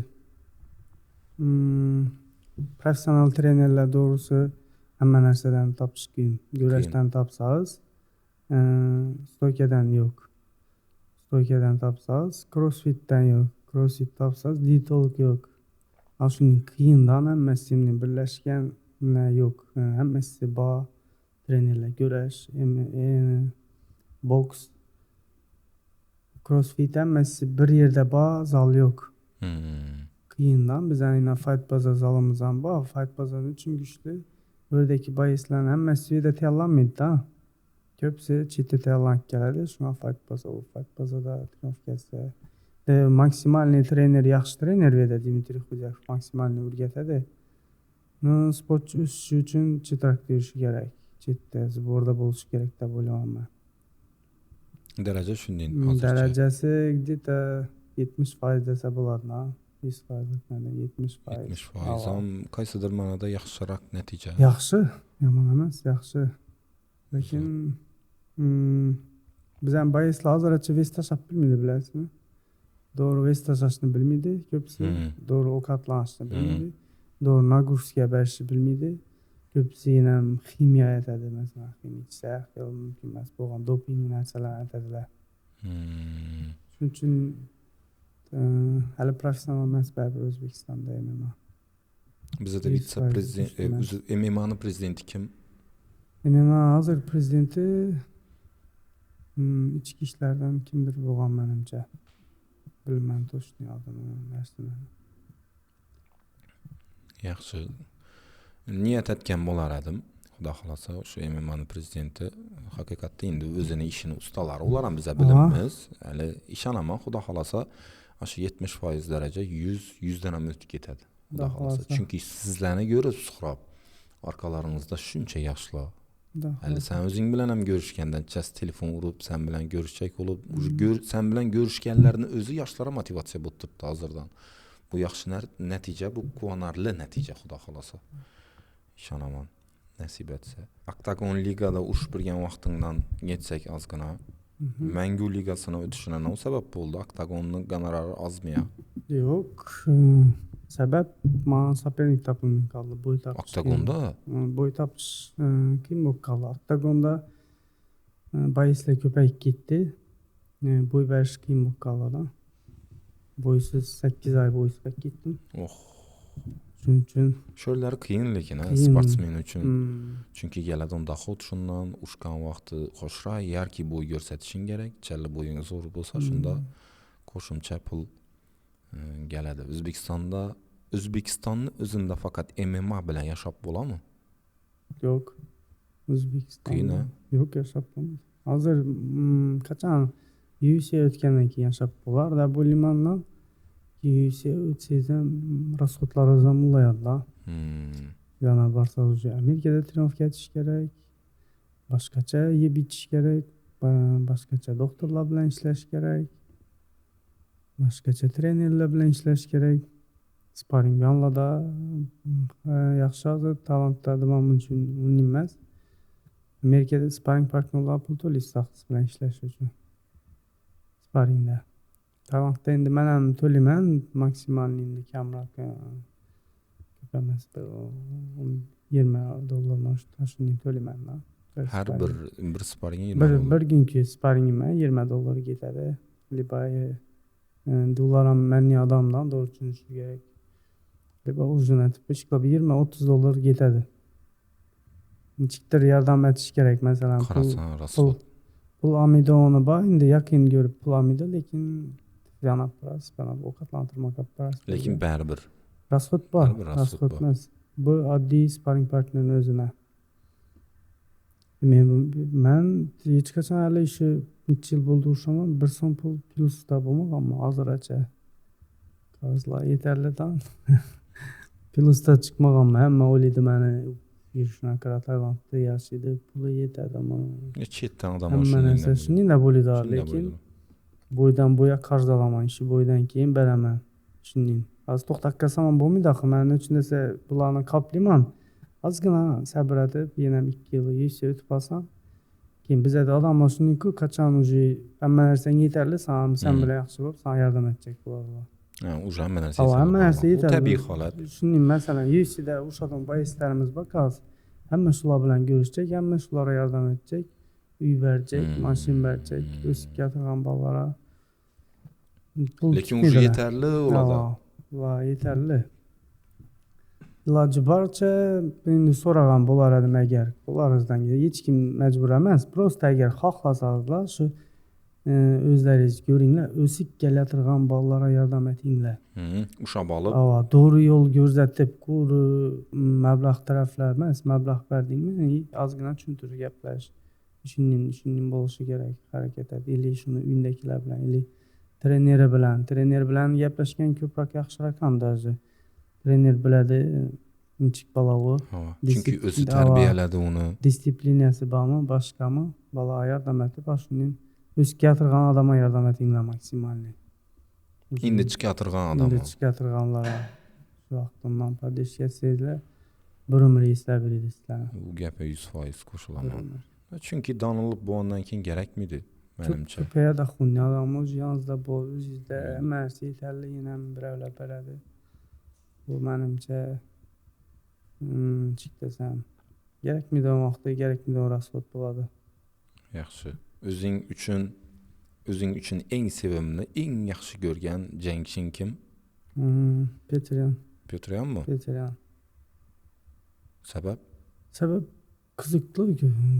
professional trenerlar to'g'risi hamma narsadan topish qiyin. Go'rashdan topsangiz, stoykadan yo'q. Stoykadan topsangiz, crossfitdan yo'q. Crossfit topsangiz, dietolog yo'q. Shuning qiyindan hammasini birlashgan yo'q. Hammasi bor. Trenerlar go'rash, boks, crossfit hammasi bir yerda bor, zal yo'q. Qiyindan bizning fight baza zalimiz ham bor. Fight bazasi uchun kuchli. Buradagi boyslar hammasi yerda tayyorlanmaydi-da. Ko'psi chetda tayyorlanib keladi. Shunga fight bazada trenirovkasi. Maksimalniy trener, yaxshi trener edi Dmitriy Xudyakov, maksimalni o'rgatadi. Sportchi o'sishi uchun chetroqda yurishi kerak. Chetda, zborda bo'lishi kerak deb o'ylayman. Daraja shunday hozircha. Darajasi где-то 70% desa bo'ladi-da. 100%, 70%. 70% ham qaysidir ma'noda yaxshiroq natija. Yaxshi, yomon emas, yaxshi. Lekin biz ham boyslar hozircha vest tashlab bilmaydi, bilasizmi? Doğru vest tashlashni bilmaydi, ko'psi. Doğru ovqatlanishni bilmaydi. Doğru nagruska berishni bilmaydi. Ko'psi ham ximiya aytadi, masalan, ximiycha, mumkin emas bo'lgan doping narsalar aytadilar. Shuning uchun hali professional emas baribir O'zbekistonda MMA. Bizda vitse-prezident, MMA'ning prezidenti kim? MMA hozir prezidenti ichki ishlardan kimdir bo'lgan menimcha. Bilmem точно adını, narsani. Yaxshi. Niyat etgan bo'lar edim. Xudo xolasa shu MMA'ning prezidenti haqiqatda endi o'zini ishini ustalari, ular ham biza bilamiz. Hali ishonaman, xudo xolasa shu 70% daraja 100 dan ham o'tib ketadi. Xudo xolasa. Chunki sizlarni ko'rib suhrob orqalaringizda shuncha yoshlar. Hali sen o'zing bilan ham ko'rishgandan chas telefon urib, sen bilan ko'rishak bo'lib, sen bilan ko'rishganlarni o'zi yoshlarga motivatsiya bo'lib turibdi hozirdan. Bu yaxshi natija, bu quvonarli natija, xudo xolasa. Ishonaman, nasib etsa. Oktagon ligada urushib turgan vaqtingdan ketsak ozgina. Mangu ligasini o'tishina nima sabab bo'ldi? Oktagonning gonorari ozmi? Yo'q. Sabab men sopernik topilmay qoldi. Bo'y topish. Oktagonda? Bo'y topish qiyin bo'lib qoldi. Oktagonda boyslar ko'payib ketdi. Bo'y berish qiyin bo'lib qoldi. Bo'ysiz 8 oy bo'ysiz qolib ketdim. Shuning uchun sho'rlar qiyin lekin sportsmen uchun. Chunki keladi unda xuddi shundan ushgan vaqti qo'shray, yarki bo'y ko'rsatishing kerak. Challa bo'ying zo'r bo'lsa shunda qo'shimcha pul keladi. O'zbekistonni o'zida faqat MMA bilan yashab bo'ladimi? Yo'q. O'zbekistonda yo'q, yashab bo'lmaydi. Hozir qachon UFC o'tgandan keyin yashab bo'lar deb o'ylayman. UFC o'tsangiz ham rasxodlaringiz ham ulayadi-da. Yana borsangiz Amerikada trenirovka etish kerak. Boshqacha yeb ichish kerak. Boshqacha doktorlar bilan ishlash kerak. Boshqacha trenerlar bilan ishlash kerak. Sparring yonlarda yaxshi hozir talantda man uchun uning emas. Amerikada sparring partnerlar pul to'laysiz bilan ishlash uchun. Sparringda. Tailandda endi men ham to'layman maksimalni endi kamroq ko'p emas bir $20 shunday to'layman man. Har bir sparing bir kunki sparingim $20 ketadi. Liba dollar ham menni odamdan doğru tushunish kerak. Liba jo'natib ishlab $20-30 ketadi. Nechikdir yordam etish kerak masalan pul amidoni bor endi yaqin ko'rib pul amidi lekin yanab turasiz ovqatlantirma qilib turasiz lekin baribir rasxod bor rasxod emas bu oddiy sparing partnerni o'zina men hech qachon hali shu necha yil bo'ldi urishaman bir so'm pul plyusda bo'lmaganman hozirgacha qarzlar yetarlidan plyusda chiqmaganman hamma o'ylaydi mani shunaqa Tailandda yashaydi puli yetadimi chetdan odam hamma narsa shunday bo'ladi lekin bo'ydan bo'ya qarz olaman shu bo'ydan keyin beraman shunday hozir to'xtab qolsam ham bo'lmaydi axir man uchun desa bularni qoplayman ozgina sabr etib yana 2 yil yuz o'tib qolsam keyin bizada odamlar shunday-ku qachon уже hamma narsang yetarli san bilan yaxshi bo'lib san yordam edecek bular уже hamma narsa yetadi tabiiy holat shunday masalan UFC'da o'shadan boyistlarimiz bor hozir hamma shular bilan ko'rishacak hamma shularga yordam edecek uy beracak mashina beracak o'sib kelgan bolalarga lekin уже yetarli ular yetarli iloji boricha endi so'ragan bo'lar edim agar bolaringizdan hech kim majbur emas просто agar xohlasangizlar shu o'zlaringiz ko'ringlar o'sib kelayotgan bolalarga yordam etinglar ushlab olib to'g'ri yo'l ko'rsatib mablag' taraflar emas mablag' berdingmi ozgina tushuntirib gaplash shunday bo'lishi kerak harakat ili shuni uydagilar bilan ili trener bilan gaplashgan ko'proq yaxshiroq ham даже trener biladi nechik balovi chunki o'zi tarbiyaladi uni disiplinasi bormi boshqami bolaga yordam etib shunday o'sib keltirgan odamga yordam etinglar maksimalniy endi chiqatirgan chiqatirganlarga shu vaqtda manfaat yetishsanglar bir umr eslab yuradi sizlarni bu gapga 100% qo'shilaman chunki donilib bo'lgandan keyin kerakmidi menimcha ko'payadi xunni odam o'z yoningizda bor o'zingizda hamma narsa yetarli yana birovlar beradi bu menimcha nechik desam kerakmidi vaqtda kerakmidi rasxod bo'ladi yaxshi o'zing uchun eng sevimli eng yaxshi ko'rgan jangching kim Petryanmi sabab qiziqli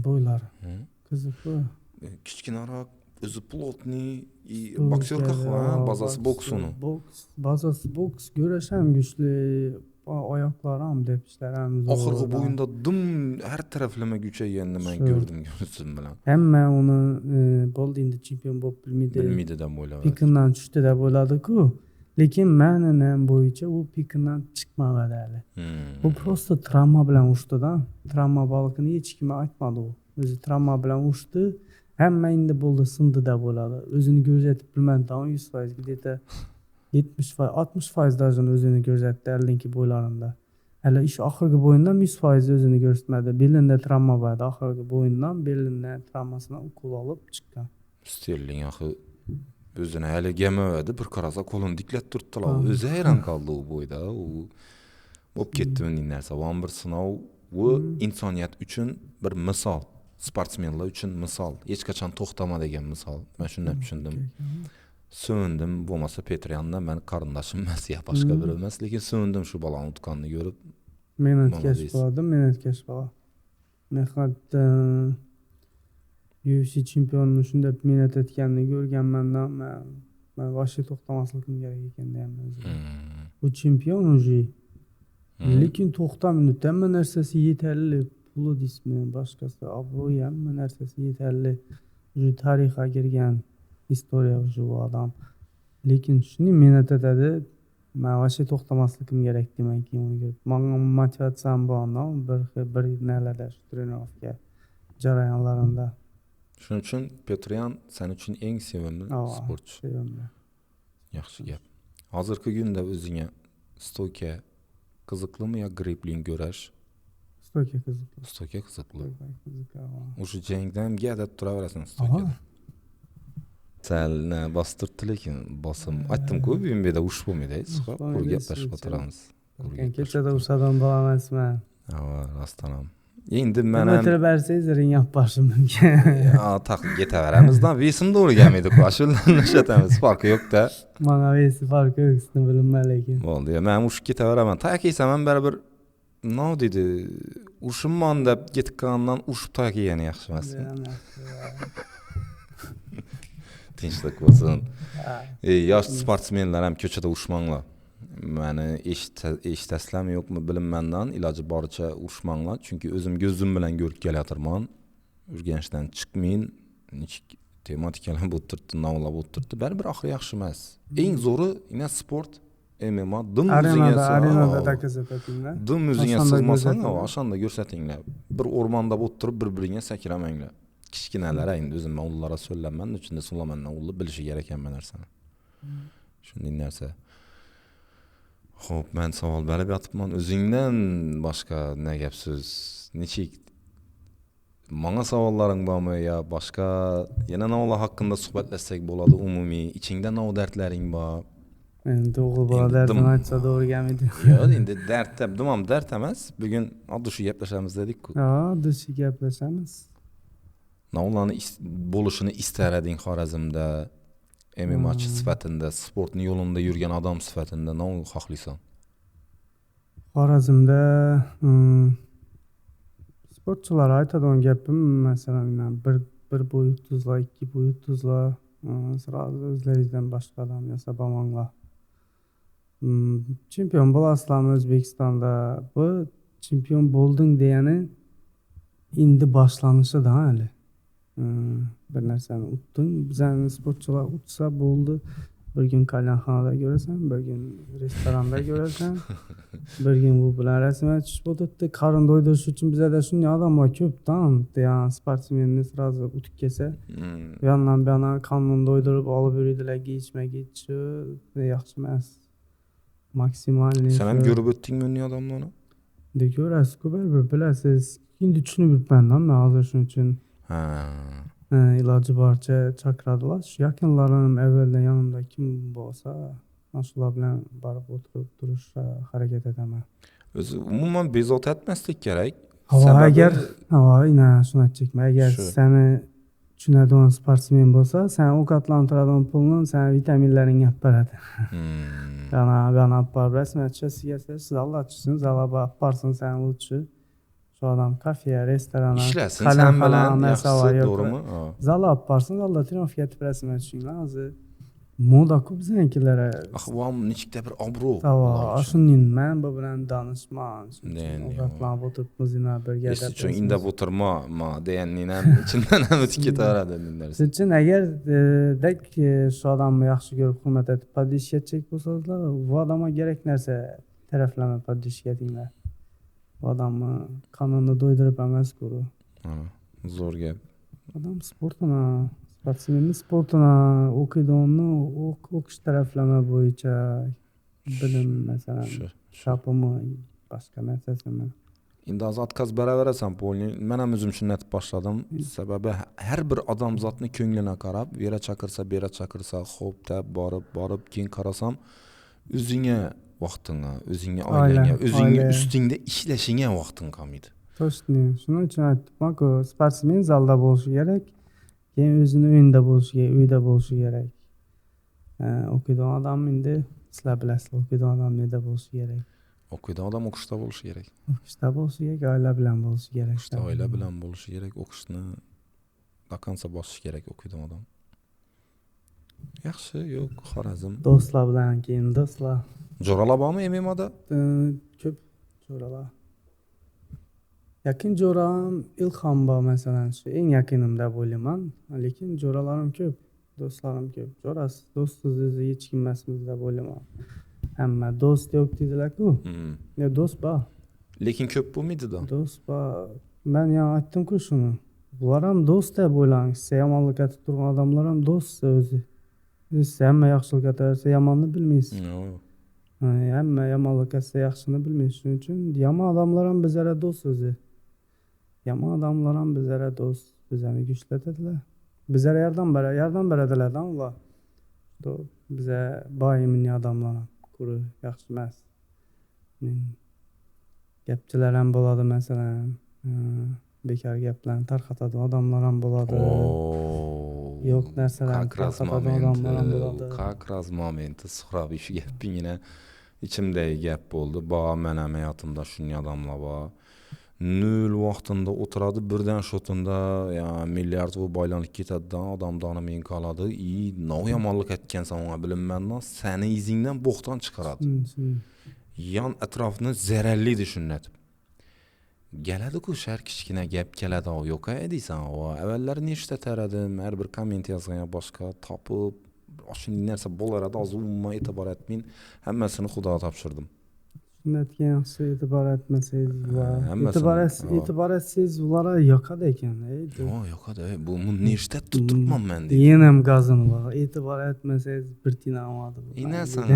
bo'ylari qiziqli kichkinaroq o'zi plotniy boksyorka bazasi boks ko'rash ham kuchli oyoqlari ham depishlar ham oxirgi bo'yinda har taraflama kuchayganini men ko'rdim ko'zim bilan hamma uni bo'ldi endi chempion bo'lib bilmaydi deb o'yladi pikindan tushdi deb o'yladi-ku lekin meni bo'yicha u pikindan chiqmadi hali u просто travma bilan urishdida travma borligini hech kim aytmadi u o'zi travma bilan urishdi hamma endi bo'ldi sindi deb o'yladi o'zini ko'rsatib bilmadi 100% где-то 70-60% даже o'zini ko'rsatdi oldingi bo'ylarimda hali ish oxirgi bo'yindan 100% o'zini ko'rsatmadi belinda travma bor edi oxirgi bo'yindan belinda travmasidan ukol olib chiqqan Sterling axı o'zini hali gamavadi bir qarasa qo'lini diklab turibdilar o'zi hayron qoldi u bo'yda u bo'lib ketdi bunday narsa bir sinov u insoniyat uchun bir misol sportsmenlar uchun misol hech qachon to'xtama degan misol men shunday tushundim so'ndim bo'lmasa Petryandan men qarindoshim emas ya boshqa biri emas lekin so'ndim shu bolani utganini ko'rib menatkash bola mehnat UFC chempionni shunday mehnat etganini ko'rganmandan men voshga to'xtamasligim kerak ekan deyman u chempion уже lekin to'xtamaydi hamma narsasi yetarli puli deysizmi boshqasi obro'yi hamma narsasi yetarli уже tarixga kirgan istoriya уже u odam lekin shuni mehnat etadi men voshga to'xtamasligim kerak deyman keyin uni ko'rib menga motivatsiyam bor bir nalarda shu trenirovka jarayonlarida shuning uchun Petryan sen uchun eng sevimli sportchi sevimli yaxshi gap hozirgi kunda o'zingga stoyka qiziqlimi yo grappling ko'rash stoyka qiziqli o'sha jangdan gadab turaverasan stoykada Sal bastırdı lekin bosim aytdim-ku, BMW'de urush bo'lmaydi, chiqib qurib gaplashib o'tiramiz. Kechada o'shadan bolamasman. Ha, rostdan ham. Endi men Nima ham o'tirib bersangiz ring olib borishim mumkin. taqib ketaveramizdan, vesim to'g'ri kelmaydi-ku, ashulalarni ishlatamiz, farqi yo'q-da. Mana vesi farqi yo'q, sizni bilmayman lekin. Bo'ldi, men urushib ketaveraman. Tayoq yeysam ham baribir nima deydi, urushimman deb ketgandan urushib tayoq yegani yaxshi emas. Tinchlik bo'lsin. Yosh sportsmenlar ham ko'chada urushmanglar. Meni eshitasizlarmi yo'qmi bilinmandan, iloji boricha urushmanglar, chunki o'zim ko'zim bilan ko'rib kelayotirman. Urganchdan chiqmayin, tematikalar bo'lib turibdi, navlab o'tiribdi, baribir oxiri yaxshi emas. Eng zo'ri ina sport, MMA, dim arenada takazatinglar. Dim o'zingga sig'masang, o'shanda ko'rsatinglar. Bir o'rmonda o'tirib bir-biringga sakramanglar. Kichkinalar endi o'zim o'g'illarga so'zlayman, uchunda sulamandan o'g'il bilishi kerak ekan bu narsani. Shunday narsa. Xo'p, men savol berib yotibman. O'zingdan boshqa ne gap so'z? Nechik menga savollaring bormi yo boshqa yana navlar haqida suhbatlashsak bo'ladi umumiy? Ichingda nov dardlaring bor? Endi o'g'il bola dardini aytsa to'g'ri kelmaydi. Yo'q, endi dard demam, dard emas. Bugun oddiy shu gaplashamiz dedik-ku. Ha, oddiy shu gaplashamiz. Navlarni bo'lishini istar eding Xorazmda, MMAchi sifatida, sportning yo'lida yurgan odam sifatida nima xohlaysan? Xorazmda sportchilar aytadigan gapim, masalan, bir bo'y 30lar, 2 bo'y 30lar, sразу o'zlaringizdan boshqa odam yasab olmanglar. Chempion bo'lasizlarmi O'zbekistonda? Bu chempion bo'lding degani endi boshlanishida hali. Bir narsani utding, bizning sportchilar utsa bo'ldi. Bir gün kalyanxonada ko'rasan, bir gün restoranda ko'rasan, bir gün bu bilan rasmiyat tushib o'tibdi. Qarin doydirish uchun bizada shunday odamlar ko'p-da, degan sportsmenni sразу utib kelsa, bu yandan bu yana qonun doydirib olib yuradilar, gechma-gechchi, yaxshi emas. Maksimalniy. Sen ham ko'rib o'tdingmi bunday odamlarni? Ko'rasiz-ku, baribir bilasiz. Endi tushunib yuribman-da men hozir shuning uchun. Iloji boricha chaqiradilar. Shu yaqinlarim avvaldan yonimda kim bo'lsa, shular bilan borib o'tirib turishga harakat etaman. O'zi umuman bezovta etmaslik kerak. Agar shuni aytayman, agar seni tushunadigan sportsmen bo'lsa, sen ovqatlantiradigan pulni sen vitaminlaringga olib beradi. Yana olib borib rasmiyatchisiga siz Allah tushsin, zalga olib borsin sen lutchi. Şu adam kafeye, restorana, ishlasin, sen bilan yaxshisi to'g'rimi? Zalga olib borsin, zalda triumf etib rasmiyat tushinglar. Hozir moda ko'p biznikilar. Ahvom nechikda bir obro'. Shuning men bu bilan danishman. Ovqatlanib o'tiribmizina birga gapiramiz. Siz uchun indab o'tirma, deganning ham ichimdan ham o'tib ketaveradi menlar. Siz uchun agar shu odamni yaxshi ko'rib hurmat etib podishiyatchik bo'lsangizlar, bu odamga kerak narsa taraflama podishiyatinglar. Odamni qonunni do'ydirib emas ko'ru. Zo'r gap. Odam sportini o'qiydiganni o'qish taraflama bo'yicha bilim, masalan, shapimi, boshqa narsasimi. Endi hozir odkaz beraverasan, Polni. Men ham o'zim shunday deb boshladim. Sababi har bir odam zotni ko'nglina qarab, bera chaqirsa, xo'p deb borib keyin qarasam, o'zingga vaqtingga, o'zingga oilangga, o'zingga ustingda ishlashingga vaqting qolmaydi. To'g'ri. Shuning uchun aytdim-ku, sportsmen zalda bo'lishi kerak, keyin o'zini uyda bo'lishi kerak. O'qiydigan odam endi sizlar bilasizlar, o'qiydigan odam neda bo'lishi kerak? O'qiydigan odam o'qishda bo'lishi kerak. O'qishda bo'lishi kerak, oila bilan bo'lishi kerak. Oila bilan bo'lishi kerak, o'qishni dokonsa bosish kerak o'qiydigan odam. Yaxshi, yo'q, Xorazm. Do'stlar bilan keyin do'stlar. Jo'ralar bormi MMAda? Ko'p jo'ralar. Yaqin jo'ram Ilhom bor masalan, shu eng yaqinimda bo'laman, lekin jo'ralarim ko'p, do'stlarim ko'p. Jo'rasiz, do'stsiz hech kim emasmiz deb o'ylayman. Hamma do'st yo'q deydilar-ku. Do'st bor. Lekin ko'p bo'lmaydi-da. Do'st bor. Men yana aytdim-ku shuni. Bular ham do'st deb o'ylang. Siz yomonlik aytib turgan odamlar ham do'st o'zi. Siz hamma yaxshilik aytsa yomonni bilmaysiz. Hamma yomonlik aytsa yaxshini bilmaysiz. Shuning uchun yomon odamlar ham bizlarga do'st o'zi. Yomon odamlar ham bizlarga do'st, bizani kuchlatadilar. bizə yardım berediler də ular. Bizə bayımın adamlara quru yaxşı emas. Gepçiler hem boladı mesela. Bekar geplerini tarqatadı adamlar hem boladı. Yok narsalarni tarqatadı adamlar hem boladı. Как раз momenti suhrab işi gepin yine içimdeki gep oldu. Ba men hem hayatımda şunun adamlar var. Nül vaxtında oturadı birden şotunda ya milyard bu baylanıp ketadi adam danımın qaladı. İyi ne yamanlık etkensən ona bilinməndən səni izindən boxtan çıxaradı. Yan ətrafını zərərli düşünətib. Gələdi ku şər kiçkinə gəp gələdi o yox edirsən o. Əvvəllər neçə tərədim, hər bir komment yazğanya başqa tapıb aşın dinlərsə bol arada az umma etibar etmin. Həmməsini Xudaya tapşırdım. Sünnət yaxşı etibar etməsəyiz var. İtibar etsiz bunlara yakadı ekan. Yakadı. Bu neçə tutturmam mən deyim. Yenəm qazını var. İtibar etməsəyiz bir tina almadı. İnəsən.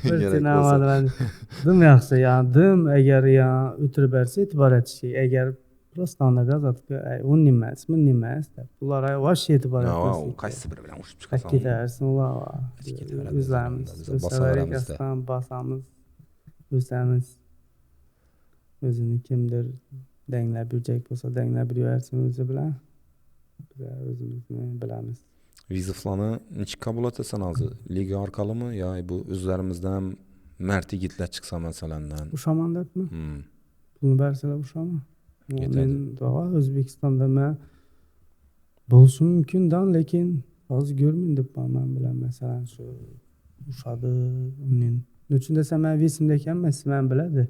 Bir tina almadı mən. Dım yaxşı yani. Dım əgər ya ötürü bərsə itibar etşi. Əgər prosta onda qazat ki, onun niməz. Bunlara vaş etibar etməsin. Qaysı bir bilən uçub çıxasan. Gidersin ular. Üzlərimiz, özlərik aslan, basamız, özlərimiz. Özünü kimdir dənglə biləcək olsa dənglə bilversin özü bilən. Biz özümüzü biləmiz. Viziflanı neçə qəbul etsən azı? Liga arkalı mı? Ya bu özlərimizdən mərti gitlə çıxsa məsələndən. Uşaman dəbmi? Bunu bərsələ uşama. Men daha Özbekistan'da mən bolsun mümkün dan lekin az görmündüm mən bilən məsələn şu uşadı onun. Üçün desəm mən vesimdəkən mən bilədi.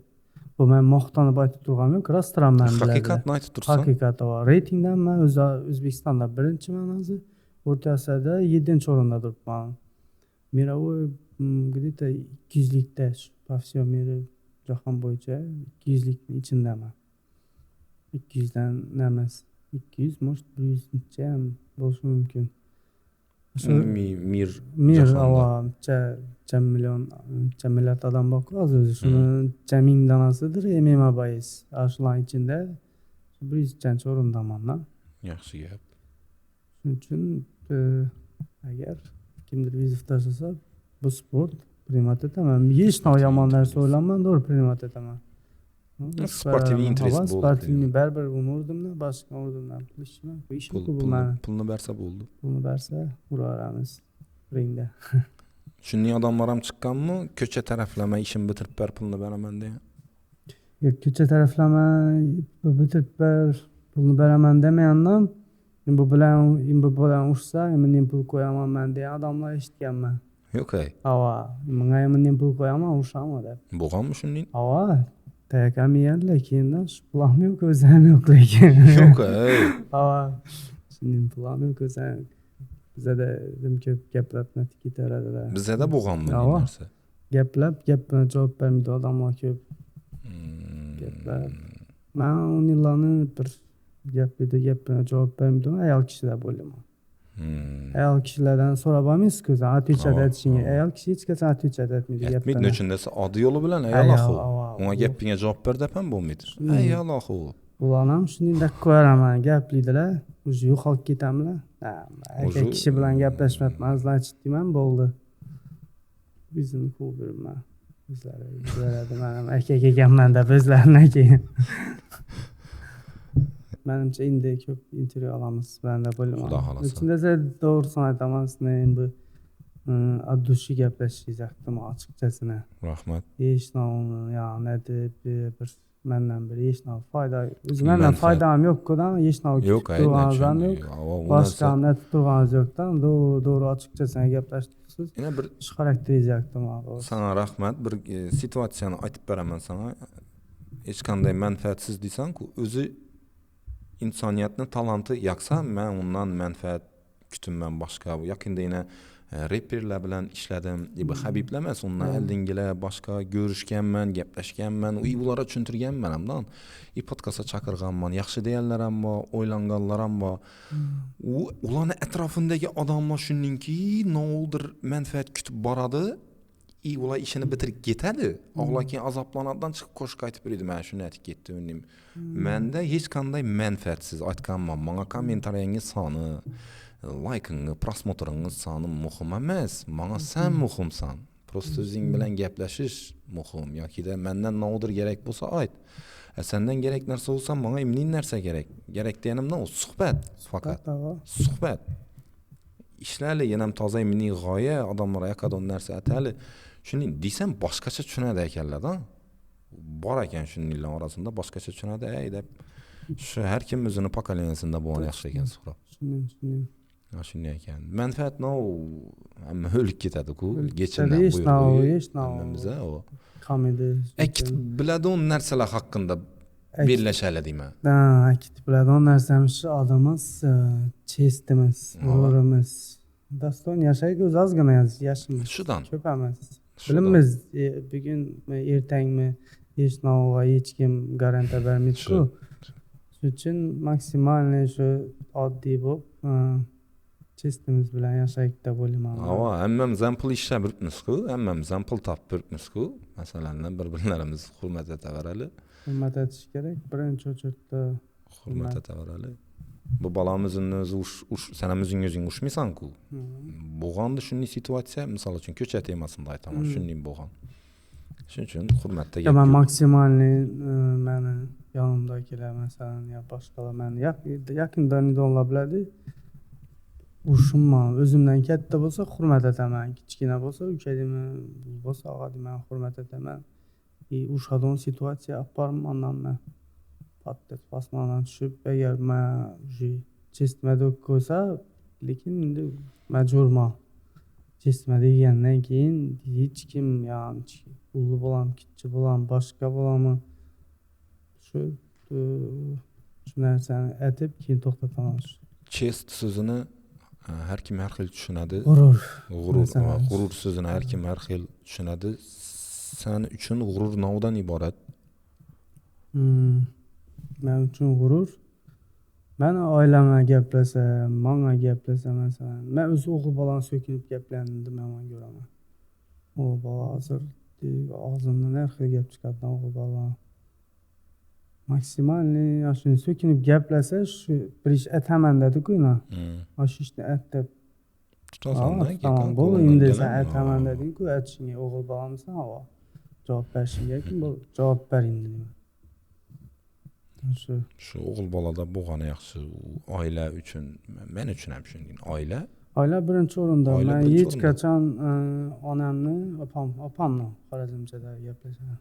Bu mən maqtanıb aytıb durğam yox, rastıram mən bilədi. Haqiqat nə aytıb dursan? Haqiqat var. Reytingdən mən Özbekistan'da birinci mən azı, Orta Asiyada 7-ci oranda durubman. Miravoy где-то 200'likdə по всем miri cahan boyunca 200'likin içindəmən. 200'den nəməz. 200, может 100 olsun mümkün. Mir hava milyard adam bakıyor az özü. Şunun cəmin danasıdır MMA bahis. Aşılan içində 100 orundamanla. Yaxşı gəp. Şunun üçün əgər kimdir vizif taşısa bu sport primat etəməm. Heç nə yaman dərsə oylanmam, doğru primat etəməm. Sportiv interes oldu. Sportivni bərber unurdum da, başqa unurdum. Bu işim bu mənim. Pulunu bərsə oldu. Pulunu bərsə vuraramiz ringdə. Şunun adamlaram çıxqanmı? Köçə tərəfləmə işin bitirib bər pulunu bərəmən deyə. Yox, köçə tərəfləmə bitirib bər pulunu bərəmən deməyəndən bu bilən uçsa, eminim pul koyamam mən deyə adamlar eşitgən mən. Yox ey. Hava, eminim pul koyamam uşağım da. Boğan mı şunun? Hava. Təyəkəm yer, lekin pulam yox, özəm yox lekin. Yox ey. Hava, şimdi pulam yox, özəm yox. Bizə də dedim ki, gəpləb nətik itərədilər. Bizə də boğan mı dinlərsə? Gəpləb cavab vermidi adamlar ki, gəpləb. Mən 10 illanı bir gəpləb cavab vermidi, əyal kişilər boylama. Əyal kişilərdən sonra bağımız közən, atüç ədət için, əyal kişi heç kəsən atüç ədət miydi gəpləb. Etmid nöçündəsə adı yolu bilən əyal axı. Ona gəppinə cavab ver dəpən bu midir? Əyal axı. Ulanam, şimdi də qoyaram mən gəpliydilə, ucu yoxalq getəmlə. Əkə kişi bilən gəpləşmətməzlər ciddi boldu. Bizim qul verim mən. Bizlərədi mənim əkə gəmmən də bizlərinə ki. Mənimcə indi köp intervyu alamız məndə bölüm. Xuda xalasa. İçində doğrusunu aytamazsın, bu adduşi gəpləşəcəkdim açıqcasına. Rəhmət. Heç nə onun, ya nədir, bir məndən biri heç nə fayda, özümdən faydam yox qodan, heç nə tutduğunuzdan yox. Başqa nə tutduğunuz yoxdan, doğru açıqcasına gəpləşdirsiniz. Yine bir xarakterizəcəkdim. Sana rəhmət, bir situasiyanı aytıb verəmən sana. Heç qanday mənfəətsiz deysən ki, özü insaniyyətin talantı yaxsa, mən ondan mənfəət kütüm mən başqa. Yaxında yenə reperlə bilən işlədim. Xəbiblə mən onunla əldingilə başqa görüşkən mən, gəpləşkən mən, bunlara çüntürgən mənəm lan. Podkasta çakırğan mən, yaxşı deyənlərəm var, oylanqanlarım var. Ulan ətrafındakı adamlar şunun ki, nə oldur mənfəət kütüb baradı. ular ishini bitirib ketadi. Og'lar keyin azoblanadidan chiqib qo'shiq aytib beradi. Men shuni aytib ketdim. Menda hech qanday manfaatsiz aytganman. Menga kommentariyangiz soni, like'ingiz, prosmotringiz soni muhim emas. Menga sen muhimsan. Prosta o'zing bilan gaplashish muhim. Yoki-da mendan nodir kerak bo'lsa ayt. Senden gerek narsa olsa menga imnin narsa gerek. Gerek deganimdan o suhbat faqat. Suhbat. İşlerle yenəm toza imnin g'oya, odamlar yaqadon narsa atali. Shuni desam boshqacha tushunadi ekanlar da. Bor ekan shuninglar orasida boshqacha tushunadi. Deb shu har kim o'zini pokolensiyasida bo'lgan yaxshi ekan suhbat. Shunday ekan. Manfaat hamma o'lib ketadi-ku. Gechindan hammamiz o. Komedi. Akit biladi o narsalar haqida birlashali deyman. Akit biladi o narsamiz odamimiz, chestimiz, g'ururimiz. Daston yashaydi o'z ozgina yashaymiz. Shudan. Ko'p emas. Bilamiz, bugun ertangmi hech navoga hech kim garantiya bermaydi-ku. Shuning uchun maksimalniy shu oddiy bo'lib chestimiz bilan yashaylik deb o'ylayman. Hammamiz ham pul ishlab yuribmiz-ku, hammamiz ham pul topib yuribmiz-ku. Masalan, bir-birlarimizni hurmat etaverali. Hurmat etish kerak. Birinchi o'chirda hurmat etaverali. Bu balamizning o'zi sen ham o'zing ushmaysan-ku. Bo'lganda shunday situatsiya, misol uchun ko'cha temasida aytaman, shunday bo'lgan. Shuning uchun hurmatga gap. Men maksimalniy meni yonimdagilar masalan yo boshqalar meni yaqindan nidonlar biladi. Ushimman, o'zimdan katta bo'lsa hurmat etaman, kichkina bo'lsa ukadimi, bo'lsa og'adimi hurmat etaman. Ushadon situatsiya aparmandan pattat pasmadan tushib, agar men chestmada ko'rsa, lekin endi majburman. Chestma degandan keyin hech kim, ya'ni uli bo'lam, kichki bo'lam, boshqa bo'lami shu narsani aytib keyin to'xtataman. Chest so'zini har kim har xil tushunadi. G'urur so'zini har kim har xil tushunadi. Sen uchun g'urur navdan iborat? Men uchun g'urur men oilamga gaplasam, menga gaplasam masalan, men o'z o'g'il bolam so'kinib gaplandim men ko'raman. O bola hozir og'zimdan har xil gap chiqadi o'g'il bola. Maksimalniy shuni so'kinib gaplasa, shu bir ish aytaman dedi-ku, shu ishni aytib tutasan-da, keyin bu endi sen aytaman deding-ku, aytishingga o'g'il bolamisan, javob berishingga kim bu javob bering deyman. Shu o'g'il bolada bo'lgani yaxshi. Oila uchun, men uchun ham shunday. Oila birinchi o'rinda. Men hech qachon onamni, opamni Xorazmchada gaplashaman.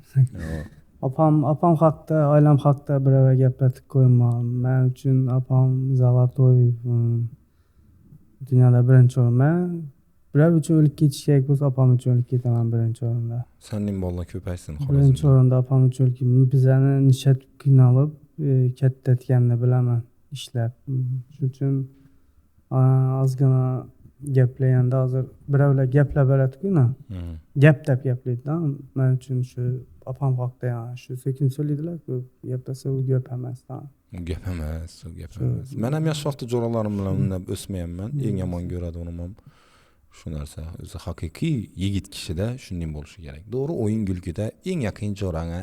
Opam haqida, oilam haqida birava gaplatib qo'yman. Men uchun opam zalotoy dunyoda birinchi o'rin. Men birov uchun o'lib ketish kerak bo'lsa, opam uchun o'lib ketaman birinchi o'rinda. Sening bolalar ko'paysin Xorazmda. Birinchi o'rinda opam uchun o'lib, bizani nishat qiynalib katta etganini bilaman, ishlab. Shuning uchun ozgina gaplaganda hozir birovlar gaplab beradi-ku, gap deb gaplaydi-da. Men uchun shu opam haqida shu sekin so'raydilar-ku, gaplasa u gap emas-da. Gap emas. Men ham yosh vaqtda jo'ralarim bilan unab o'smayapman. Eng yomon ko'radiganim ham shu narsa. O'zi haqiqiy yigit kishida shunday bo'lishi kerak. To'g'ri, o'yin kulgida eng yaqin jo'ranga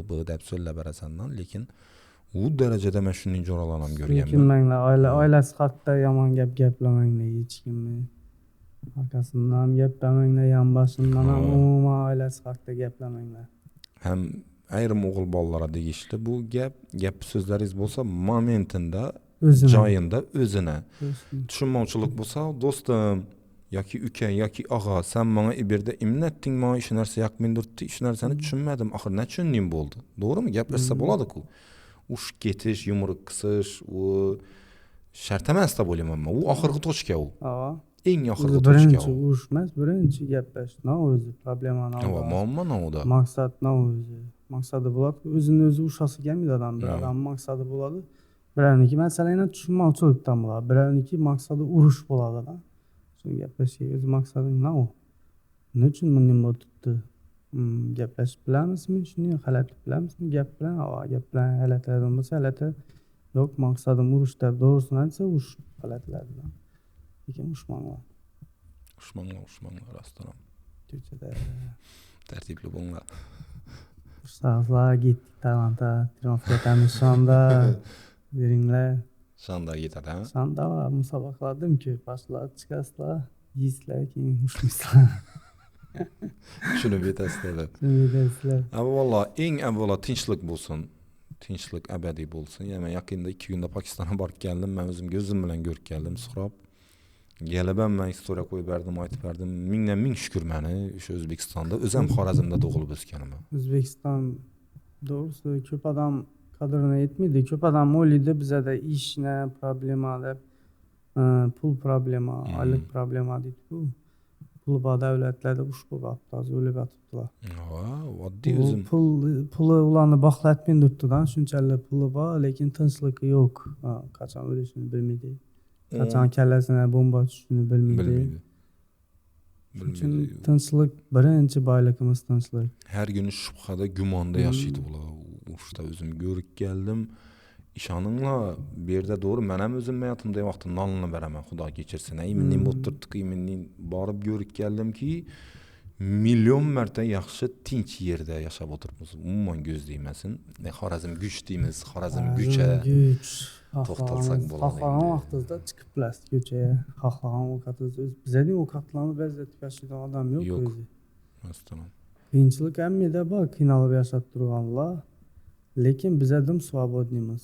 bu deb so'zlab berasandan, lekin u darajada men shunday jo'ralar ham ko'rganman. Lekin manglar oilasi haqida yomon gap gaplamanglar, hech kimni orqasidan ham gaplamanglar, yonboshimdan ham umuman oilasi haqida gaplamanglar. Ham ayrim o'g'il bolalarga tegishli bu gap so'zlaringiz bo'lsa momentida, joyinda o'zini. Tushunmovchilik bo'lsa, do'stim yoki uka yoki og'a, sen menga iberda imnatding, menga shu narsa yoqmaydi, shu narsani tushunmadim, oxir nima tushunding bo'ldi. To'g'rimi? Gaplashsa bo'ladi-ku. Ushib ketish, yumruq qisish, u shart emas deb o'ylayman men. U oxirgi tochka u. Eng oxirgi tochka. Birinchi urush emas, birinchi gaplash. O'zi problemani oldi. Muammo nima? Maqsad o'zi. Maqsadi bo'ladi, o'zini o'zi ushasi kelmaydi odam maqsadi bo'ladi. Birovniki masalani tushunmovchilikdan bo'ladi. Birovniki maqsadi urush bo'ladi-da. Shu gaplashga o'zi maqsading nima? Nima uchun bunday bo'ldi? Gaplashib bilamizmi? Shuni g'alati bilamizmi? Gap bilan g'alatilardan bo'lsa, g'alati yo'q, maqsadim urush deb to'g'risini aytsa, urush g'alatilardan. Lekin ushmanglar rostdan. ko'chada. Tartibli bo'linglar. Ustoz ketdik Tailandga, Tromsga tanishganda beringlar. Shanda ketadi, ha? Shanda musobaqalardim-ku, boshlar chiqasizlar, yeysizlar, keyin ushmaysizlar. Tushunib yetasizlar. Shunday Avvalo, eng avvalo tinchlik bo'lsin. Tinchlik abadiy bo'lsin. Yana yaqinda 2 kunda Pokistonga borib keldim. Men o'zim ko'zim bilan ko'rib keldim, Suhrob. Galibam men istoriya qo'yib berdim, aytib berdim. Mingdan ming shukr meni o'sha O'zbekistonda, o'zim Xorazmda tug'ilib o'sganman. O'zbekiston doğrusu ko'p odam qadrini yetmaydi. Ko'p odam o'ylaydi bizada ishni problema deb, pul problema, oylik problema deydi-ku. Pul bor davlatlarda urush bo'lyapti, hozir o'lib yotibdilar. Oddiy o'zim. Puli ularni boqlatmaydi turibdi-da, shunchalik puli bor, lekin tinchligi yo'q. Qachon o'lishini bilmaydi. Qachon kallasini bomba tushishini bilmaydi. Uchun tinchlik birinchi boyligimiz tinchlik. Har kuni shubhada, gumonda yashaydi ular. Urushda o'zim ko'rib keldim. İşanınla bir yerdə doğru mənəm özüm həyatımda vaxtı nalını verəmən, Xuda keçirsin. Minnin oturtduq, minnin barıb görüb gəldim ki, milyon mərtə yaxşı tinç yerdə yaşab oturmuşuz. Umumən gözləyməsin. Xorazm güç deyimiz, Xorazm güçə toxtalsaq bolar. Xalqların vaxtında çıxıb biləsiz göçəyə. Xalqların vaxtında bizə də o qatlanı bəzətib yaşayan adam yox. Yox. Məsələn. Qiyinçilik əmmidə bax, qiyinalıb yaşatdırğanlar. Lekin bizadim svobodnimiz.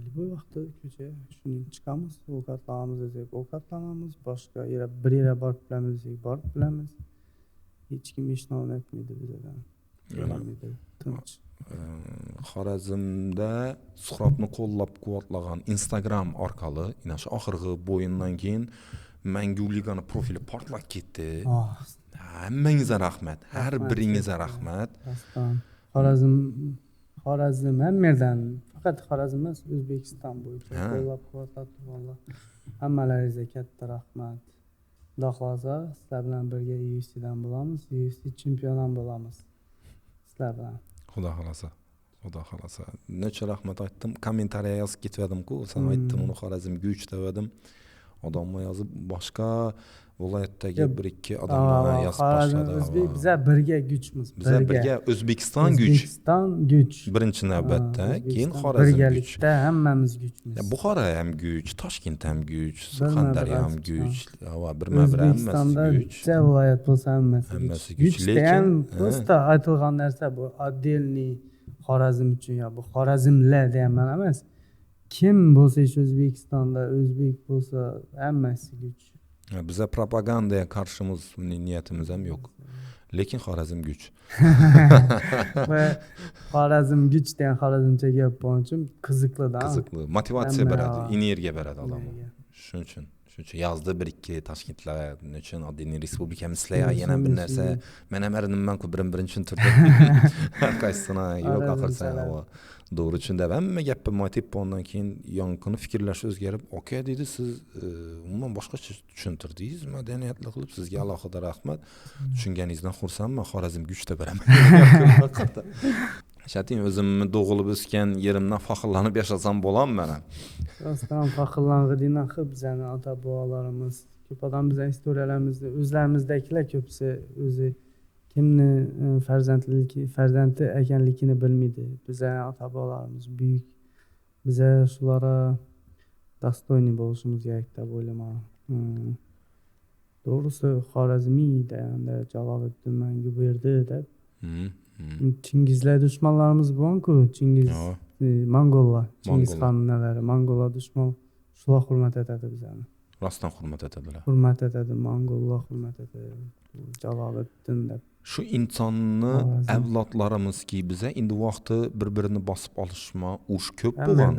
Любой vaqtda ko'chaga shuning chiqamiz, ovqatlanamiz desak, ovqatlanamiz, boshqa bir yere borib bilamiz desak, borib bilamiz. Hech kim ishni etmaydi bizadan. Tinch. Xorazmda Suhrobni qo'llab-quvvatlagan Instagram orqali, ina shu oxirgi bo'yindan keyin Mangu Ligani profili portlab ketdi. Hammangizga rahmat, har biringizga rahmat. Xorazm hammadan, faqat Xorazm emas, O'zbekiston bo'yicha qo'llab-quvvatladi vallah. Hammalaringizga katta rahmat. Xudo xolasa, sizlar bilan birga UFC'dan bo'lamiz, UFC chempion ham bo'lamiz. Sizlar bilan. Xudo xolasa. Xudo xolasa. Necha rahmat aytdim, kommentariya yozib ketdim-ku, sen aytdim uni Xorazm güç dedim. Odamlar yozib boshqa viloyatdagi 1-2 odamlar yozib boshladi. Biza birga güchmiz. Biza birga O'zbekiston güç. O'zbekiston güç. Birinchi navbatda, keyin Xorazm güç. Birgalikda hammamiz güchmiz. Buxoro ham güç, Toshkent ham güç, Surxondaryo ham güç, va birma-bir hammasi güç. O'zbekistonda viloyat bo'lsa hammasi güch. Lekin просто aytilgan narsa bu отдельный Xorazm uchun ya bu Xorazmlar deyman emas. Kim bo'lsa O'zbekistonda o'zbek bo'lsa hammasi güch. Bize propagandaya karşımız niyetimiz hem yok. Lekin Xorazm güç. Ve Xorazm güç degan Xorazmcha gap bo'yicha qiziqli-da. Qiziqli, motivatsiya beradi, energiya beradi odamga. Shuning uchun yozda 1-2 Toshkentlar uchun oddiy respublikamizlar yana bir narsa, men ham erinimman-ku birin tushuntirdim. Qaysini yo'q aqirsan va doğru tushunda hamma gapimni aytib ondan keyin yonkini fikrlash o'zgarib, "Okey" dedi, siz umuman boshqacha tushuntirdingiz, madaniyatli qilib, sizga alohida rahmat. Tushunganingizdan xursandman, Xorazm güchda beraman. Shatin o'zimni tug'ilib o'sgan yerimdan faxrlanib yashasam bo'laman men ham. Rostdan faxrlanadigan bizani ota-bobolarimiz, ko'p odam bizning istoriyalarimizni o'zlarimizdagilar ko'psi o'zi kimni farzandi ekanligini bilmaydi. Biza ota-bobolarimiz buyuk. Biza shulara dostoyni bo'lishimiz kerak deb o'ylayman. Doğrusu Xorazmiy deganda Jaloliddin menga berdi deb. Chingizlar dushmanlarimiz bor-ku, Chingiz Mongollar, Chingizxonnalari, Mongollar dushman, shular hurmat etadi bizani. Rostdan hurmat etadilar. Hurmat etadi, Mongollar hurmat etadi. Jaloliddin deb. Shu insonni avlodlarimizki biza endi vaqti bir-birini bosib olishma, urush ko'p bo'lgan.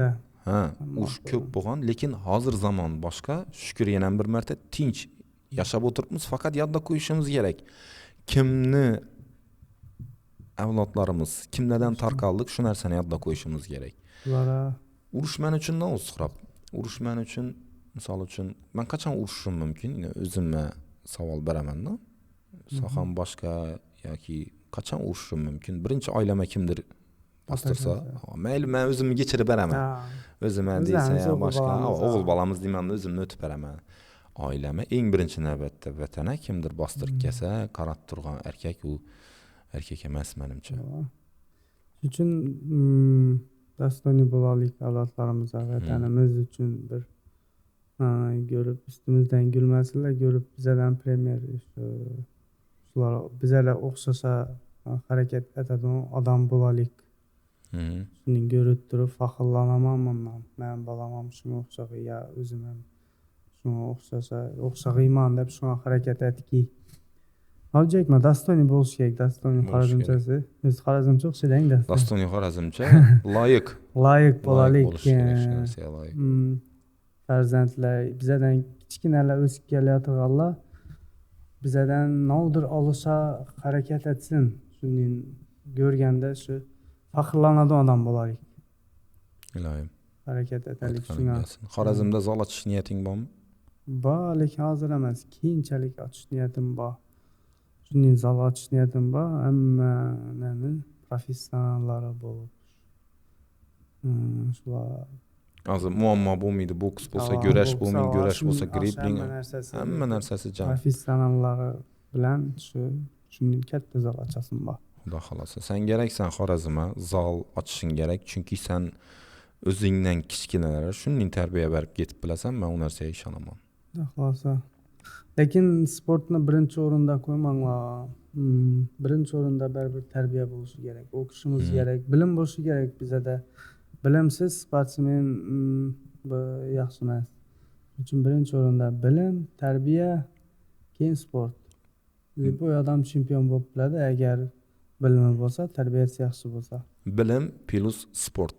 Urush ko'p bo'lgan, lekin hozir zamon boshqa. Shukr yana bir marta tinch yashab o'tiribmiz, faqat yodda qo'yishimiz kerak. Kimni avlodlarimiz kimlardan tarqaldik, shu narsani yodda qo'yishimiz kerak. Urush men uchun nima Suhrob? Urush men uchun, misol uchun, men qachon urushim mumkin? O'zimga savol beraman-da. Soham boshqa yoki qachon urushim mumkin? Birinchi oilama kimdir bostirsa, mayli men o'zimni kechirib beraman. O'zimga deysa boshqa o'g'il bolamiz deymanda o'zimni o'tib beraman. Ailemi eng birinchi navbatda vatana kimdir bostirib kelsa, qarab turgan erkak u erkak emas menimcha. Shuning uchun dostojniy bo'laylik avlodlarimizga, vatanimiz uchun bir ko'rib ustimizdan gulmasinlar, ko'rib bizadan premyer shular bizlarga o'xshasa harakat etadigan odam bo'laylik. Shuni ko'rib turib faxrlanaman bundan. Men balam ham shunga o'xshab, ya o'zim ham shunga o'xshayman deb shunga harakat etki. Avjekma dostojniy bo'lish kerak, dostojniy xorazmchasi. Biz xorazmcha o'xshaydi dostojniy xorazmcha loyiq bo'laylik. Loyiq. Farzandlar bizadan kichkinalar o'sib kelayotganlar bizadan navdir olisha harakat etsin. Shuni ko'rganda shu faxrlanadigan odam bo'laylik. Iloyim. Harakat etaylik shunga. Xorazmda zal ochish niyating bormi? Bor, lekin hozir emas, keyinchalik ochish niyatim bor. Shunday zal ochish niyatim bor, hammaning professionallari bo'lib. Shular Hozir muammo bo'lmaydi, boks bo'lsa, güreş bo'lmaydi, güreş bo'lsa, grappling, hamma narsasi jam. Professionallari bilan shunday katta zal ochasim bor. Xudo xolasa. Sen gereksan Xorazmga zal ochishing kerak, chunki sen o'zingdan kichkinalarga shunday tarbiya berib ketib bilasan, men u narsaga ishonaman. Xudo xolasa. Lekin sportni birinchi o'rinda qo'ymanglar. Birinchi o'rinda baribir tarbiya bo'lishi kerak, o'qishimiz kerak, bilim bo'lishi kerak bizada. Bilimsiz sportsmen yaxshi emas. Uchun birinchi o'rinda bilim, tarbiya, keyin sport. Bu odam chempion bo'lib qoladi agar bilimi bo'lsa, tarbiyasi yaxshi bo'lsa. Bilim plus sport.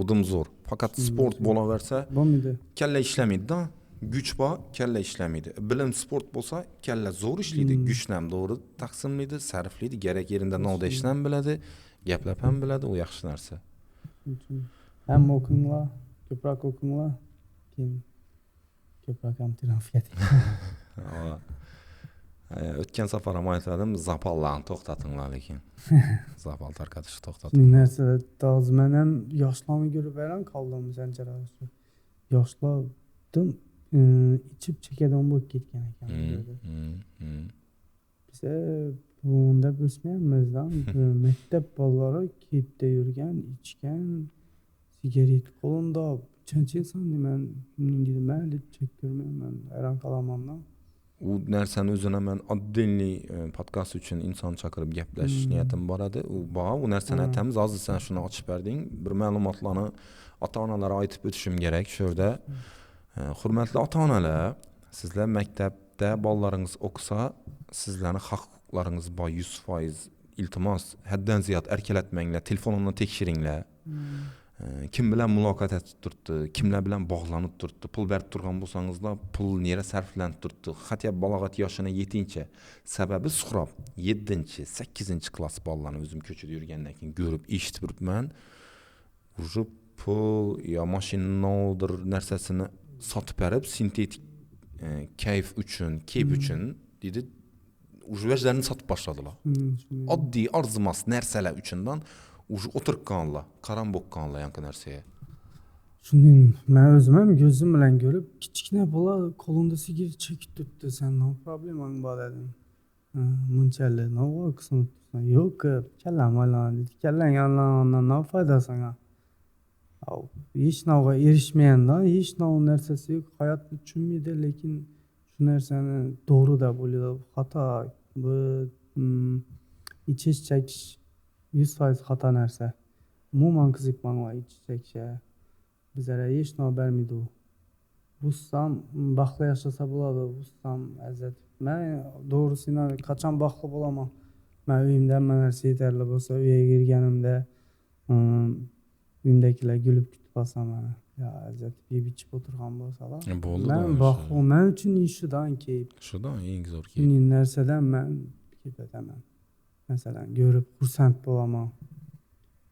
Udim zo'r. Faqat sport bo'laversa, bo'lmaydi. Kalla ishlamaydi-da. Güch bor, kalla ishlamaydi. Bilim sport bo'lsa, kalla zo'r ishlaydi, kuchni ham to'g'ri taqsimlaydi, sarflaydi, kerak yerida navda ishdan biladi, gaplab ham biladi, u yaxshi narsa. Hamma o'qinglar, ko'proq o'qinglar, keyin ko'proq ham terapiya. O'tgan safar ham aytdim, zapallarni to'xtatinglar lekin. Zapal tarqatishni to'xtating. Shunday narsa hozir men ham yoshlarni ko'rib hayron qoldim sancharash. Yoshlardim ichib chekadigan bo'lib ketgan ekan. Biz bunda o'smayapmiz-da. Maktab bolalari kiyibda yurgan, ichgan, sigaret qo'lida chanchaysan men deydi, mayli chek ko'rmayman, hayron qolaman-da. U narsani o'zini men oddiy podkast uchun inson chaqirib gaplashish niyatim bor edi. U narsani aytamiz. Hozir sen shuni ochib berding. Bir ma'lumotlarni ota-onalarga aytib o'tishim kerak shu yerda. Hurmatli ota-onalar, sizlar maktabda bolalaringiz o'qisa, sizlarning haq-huquqlaringiz bor 100%. Iltimos, haddan ziyod erkalatmanglar, telefonini tekshiringlar. Kim bilan muloqot etib turibdi, kimlar bilan bog'lanib turibdi, pul berib turgan bo'lsangizlar, pul nera sarflanib turibdi. Hatto balog'at yoshini yetincha. Sababi suhrob 7-chi, 8-klass bolalarni o'zim ko'chada yurgandan keyin ko'rib, eshitib turibman. Ujib pul yo mashinadir narsasini sotib berib, sintetik kayf uchun dedi, ujvajlarni sotib boshladilar. Oddiy arzimas narsalar uchundan o'tirib qolganlar, qaram bo'qqanlar yangi narsaga. Shunday men o'zim ham ko'zim bilan ko'rib, kichkina bola qo'lida sigaret chekib turibdi. Sen no problemang bor dedim. Munchalik nova qism tursan. Yo'q, kallam aylanadi. Kallang aylangandan no foyda sanga. Hech navga erishmayanda, hech nav narsasi yo'q. Hayotni tushunmaydi, lekin shu narsani to'g'ri deb o'ylaydi. Xato. Bu ichish chekish 100% xato narsa. Umuman qiziqmanglar ichish chekishga. Bizlarga hech nima bermaydi u. Busam baxtli yashasa bo'ladi, busam azzat. Men to'g'risini qachon baxtli bo'laman? Men uyimda hamma narsa yetarli bo'lsa, uyga kirganimda uyimdagilar kulib kutib olsa mana, ya azzat yeb ichib o'tirgan bo'lsalar. Men baxtli, men uchun shudan keyib. Shudan eng zo'r keyib. Shuning narsadan men ketaman. Masalan, ko'rib xursand bo'laman.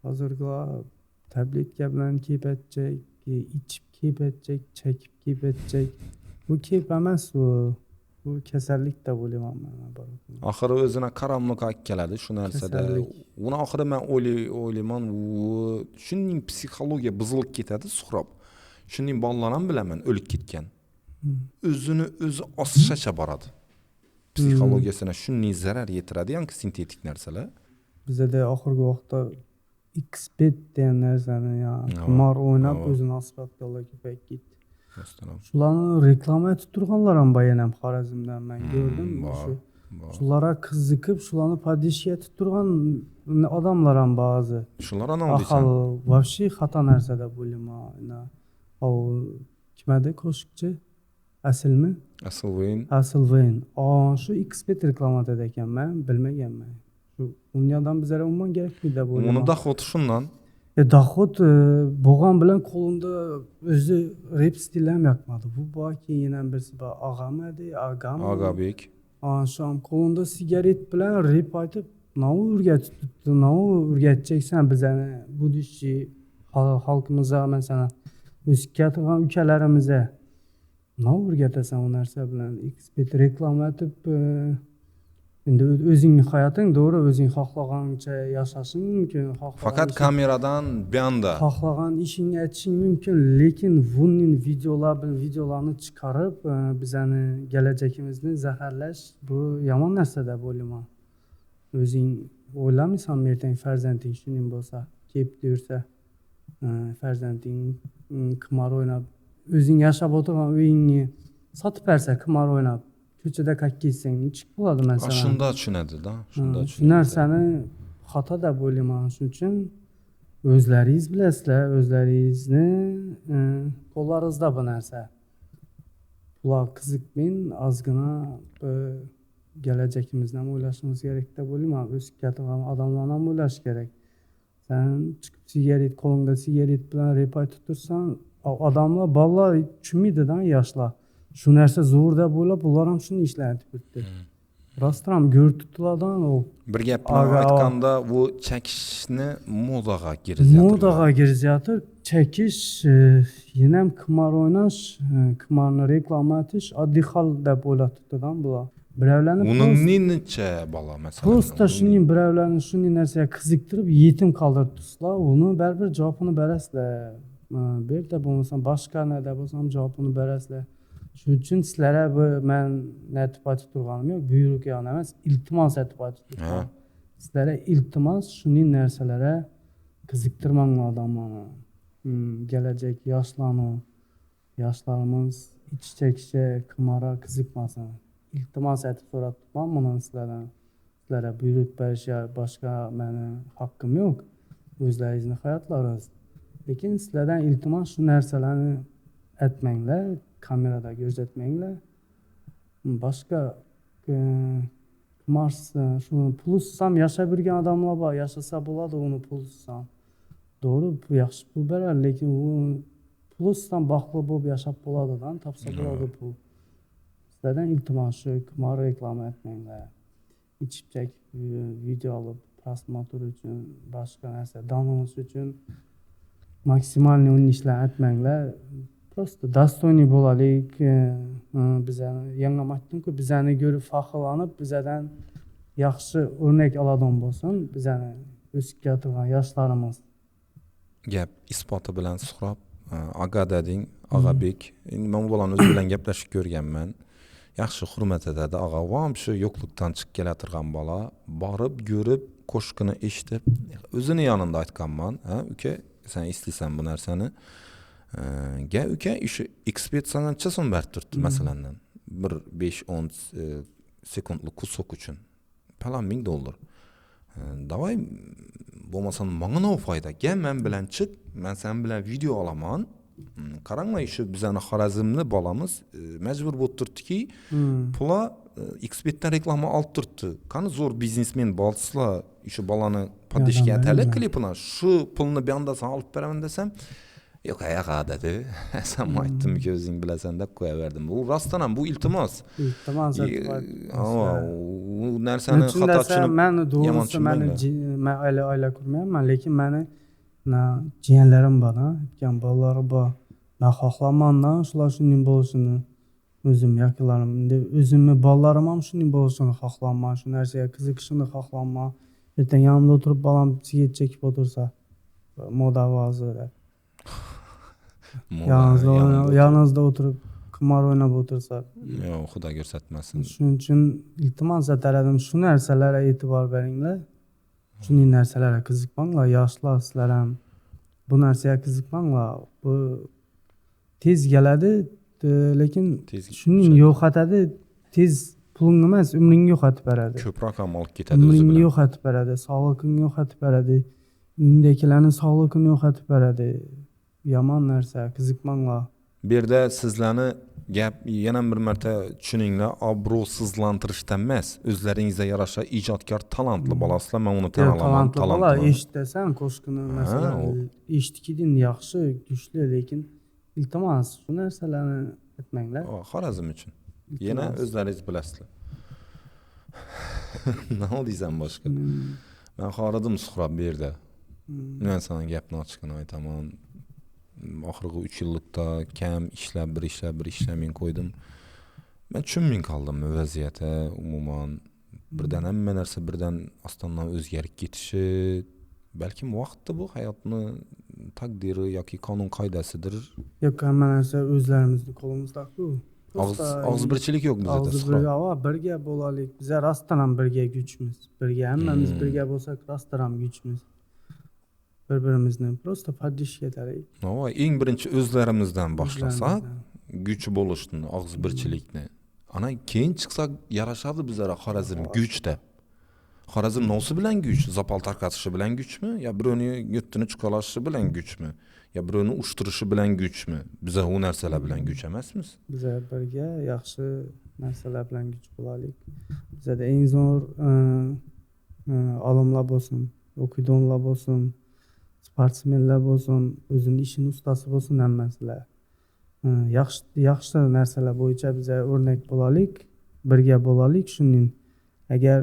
Hozirgilar tabletka bilan kepatchak, ichib kepatchak, chekib kepatchak. Bu kep emas u. Bu kasallik deb o'ylayman men. Oxiri o'zina qaramliq olib keladi shu narsada. Uni oxiri men o'ylayman, shuning psixologiya buzilib ketadi, suhrob. Shuning bolalar ham bilaman o'lib ketgan. o'zini o'zi osishacha boradi. Psixologiyasına shunday zarar yetiradi, yoki sintetik narsalar. Bizda oxirgi vaqtda XBet degan narsani, qimor o'ynab o'zini asfaltga ko'payib ketdi. Shularni reklama etib turganlar ham bayon ham Xorazmdan men ko'rdim. Shularga qiziqib, shularni podishga etib turgan odamlar ham ba'zi. Shular anam deysan. Вообще xato narsada bo'laman. Kim edi qo'shiqchi? Asilmi? Asilvayn. Shu XBet reklama etadi ekan, men bilmaganman. Shu dunyodan bizlarga umuman kerakli deb o'ylayman. Uni dohod shundan. Dohod bo'lgan bilan qo'limda o'zi rep stili ham yoqmadi. Bu keyin ham birisi bor, Agabek. Shu ham qo'limda sigaret bilan rep aytib, "Nima o'rgatibdi? Nima o'rgatjaksan bizani budishchi xalqimizga, masalan, o'sib turgan ukalarimizga? Nima o'rgatasan u narsa bilan?" XBet reklama etib, endi o'zingning hayoting, to'g'ri, o'zing xohlagancha yashashing mumkin, faqat kameradan buyanda xohlagan ishingni aytishing mumkin, lekin bunning videolarni chiqarib bizani kelajakimizni zaharlash bu yomon narsa deb o'ylayman. O'zing o'ylamaysan, ertaga farzanding shuning bo'lsa, kelib yursa, farzanding qimor o'ynab, o'zing yashab o'tirgan uyingni sotib bersa, qimor o'ynab ko'chada qakkizsang chiqib bo'ladi masalan. Shunda tushunadi-da, shunda tushunadi. Shu narsani xato deb o'ylayman. Shuning uchun o'zlaringiz bilasizlar, o'zlaringizni qo'llaringizda bu narsa. Bular qiziqmin, ozgina kelajakimizni ham o'ylashimiz kerak deb o'ylayman. O'sib ketgan odamlarni ham o'ylash kerak. Sen chiqib sigaret, qo'lingda sigaret bilan rep aytib tursan, odamlar, bolalar tushunmaydi-da, yoshlar. Shu narsa zo'r deb o'ylab, ular ham shuni ishlatib o'tdi. Rostdan ham ko'rib tutdilardan u. Bir gap bilan aytganda, bu chekishni modaga kirgizadi. Modaga kirgizadi. Chekish, yana ham qimor o'ynash, qimorni reklama etish oddiy hol deb o'ylab tutdidan bular. Birovlarni uni necha bola masalan. Prosta shuning birovlarni shunday narsaga qiziqtirib, yetim qoldirib tursizlar, uni baribir javobini berasizlar. Bu yerda bo'lmasam boshqa narsa bo'lsam javobini berasizlar. Shuning uchun sizlarga bu men aytib aytib turganim yo'q, buyruq emas, iltimos aytib aytib turganim. Sizlarga iltimos shunday narsalarga qiziqtirmanglar odamlarni. Kelajak yoshlarimiz ichishga, qimorga qiziqmasin. Iltimos aytib so'rab turman buni sizlardan. Sizlarga buyruq berish boshqa meni haqqim yo'q. O'zlaringizni hayotlaringiz. Lekin sizlardan iltimos shu narsalarni aytmanglar, kamerada ko'rsatmanglar. Boshqa shuni pulsiz ham yashab yurgan odamlar bor, yashasa bo'ladi uni pulsiz ham. To'g'ri, yaxshi pul beradi, lekin u pulsiz ham baxtli bo'lib yashab bo'ladi-dan, topsa bo'ladi pul. Sizlardan iltimos shu qimor reklama etmanglar. Ichib video olib, prosmotr uchun, boshqa narsa, donimiz uchun maksimalniy uni ishlar etmanglar. Prosta dostoyniy bo'laylik. Bizani yangam aytdim-ku, bizani ko'rib faxrlanib, bizdan yaxshi o'rnak oladigan bo'lsin, bizani o'sib turgan yoshlarimiz. Gap isboti bilan Suhrob, aga deding, Agabek. Endi men bu bolani o'zi bilan gaplashib ko'rganman. Yaxshi hurmat etadi. Ag'a ham shu yo'qlikdan chiqib kelaturgan bola, borib, ko'rib, qo'shiqni eshitib, o'zini yonida aytganman, uka, sen istaysan bu narsani. Uka, shu XBet sana necha so'm berib turibdi masalan, bir 5-10 sekundlik kusok uchun $1000. Davay bo'lmasam menga nima foyda? Men bilan chiq, men sen bilan video olaman. Qaranglar, shu bizani Xorazmni bolamiz majbur bo'lib turibdiki, pula XBetdan reklama olib turibdi. Qani zo'r biznesmen bo'lsizlar, shu bolani podishga talab klipini, shu pulni bu yoqda sen olib beraman desam, yo'q, ayaqa dedi. Sen aytdimki o'zing bilasan deb qo'yaverdim. Bu rostdan ham bu iltimos. Iltimos. U narsani xato tushunib, meni to'g'risi men oila qurmayman, lekin meni jiyanlarim bor, aytgan bolalari bor. Men xohlamayman shular shunday bo'lishini. O'zim yaqinlarim, o'zimni bolalarim ham shunday bo'lishini xohlamayman, shu narsaga qiziqishini xohlamayman. Ertaga yonimda o'tirib bolam sigaret chekib o'tirsa, moda vaziri. Yoningizda o'tirib qimor o'ynab o'tirsak. Yo'q, xudo ko'rsatmasin. Shuning uchun iltimos etaradim, shu narsalarga e'tibor beringlar. Shunday narsalarga qiziqmanglar, yoshlar sizlar ham bu narsaga qiziqmanglar. Bu tez keladi, lekin shuning yo'qotadi, tez pulingni emas, umringni yo'qotib beradi. Ko'proq ham olib ketadi o'zi Umringni bilan. yo'qotib beradi, sog'lig'ingni yo'qotib beradi, uyingdagilarning sog'lig'ini yo'qotib beradi. Yomon narsa, qiziqmanglar. Bu yerda sizlarni gap yana bir marta tushuninglar, obro'sizlantirishdan emas, o'zlaringizga yarasha ijodkor, talantli bolasizlar, men uni tan olaman, talantli. Eshitasan, qo'shiqni masalan, eshitkidan yaxshi, kuchli, lekin iltimos shu narsalarni aytmanglar. Xorazm uchun. Yana o'zlaringiz bilasizlar. Nima deysan boshqa? Men xoridim Suhrob bu yerda. Men sana gapni ochiqini aytaman. Oxirgi 3 yillikda kam ishlab, bir ishlamay qo'ydim. Men tushunmay qoldim vaziyatni, umuman birdan hamma narsa birdan ostondan o'zgarib ketishi, balkim vaqtda bu hayotni taqdiri yoki qonun qoidasidir. Yo'q, hamma narsa o'zlarimizning qo'limizda-ku. Og'zbirchilik yo'q bizda. Birga bo'laylik. Biz rostdan ham birga kuchmiz. Birga hammamiz birga bo'lsak, rostdan ham kuchmiz. Bir-birimizni prosta podдержка etaylik. Eng birinchi o'zlarimizdan boshlasak, kuch bo'lishni, og'zbirchilikni. Ana keyin chiqsak yarashadi bizlara Xorazm kuchda. Xorazm nosi bilan kuch, zapal tarqatishi bilan kuchmi, yo birovni yutini chiqalashi bilan kuchmi, yo birovni ushtirishi bilan kuchmi? Biz u narsalar bilan kuch emasmiz. Biz birga yaxshi narsalar bilan kuch bo'laylik. Bizda eng zo'r olimlar bo'lsin, o'qiydiganlar bo'lsin, sportsmenlar bo'lsin, o'zining ishining ustasi bo'lsin, hammasilar. Yaxshi narsalar bo'yicha biz o'rnak bo'laylik, birga bo'laylik. Shuning agar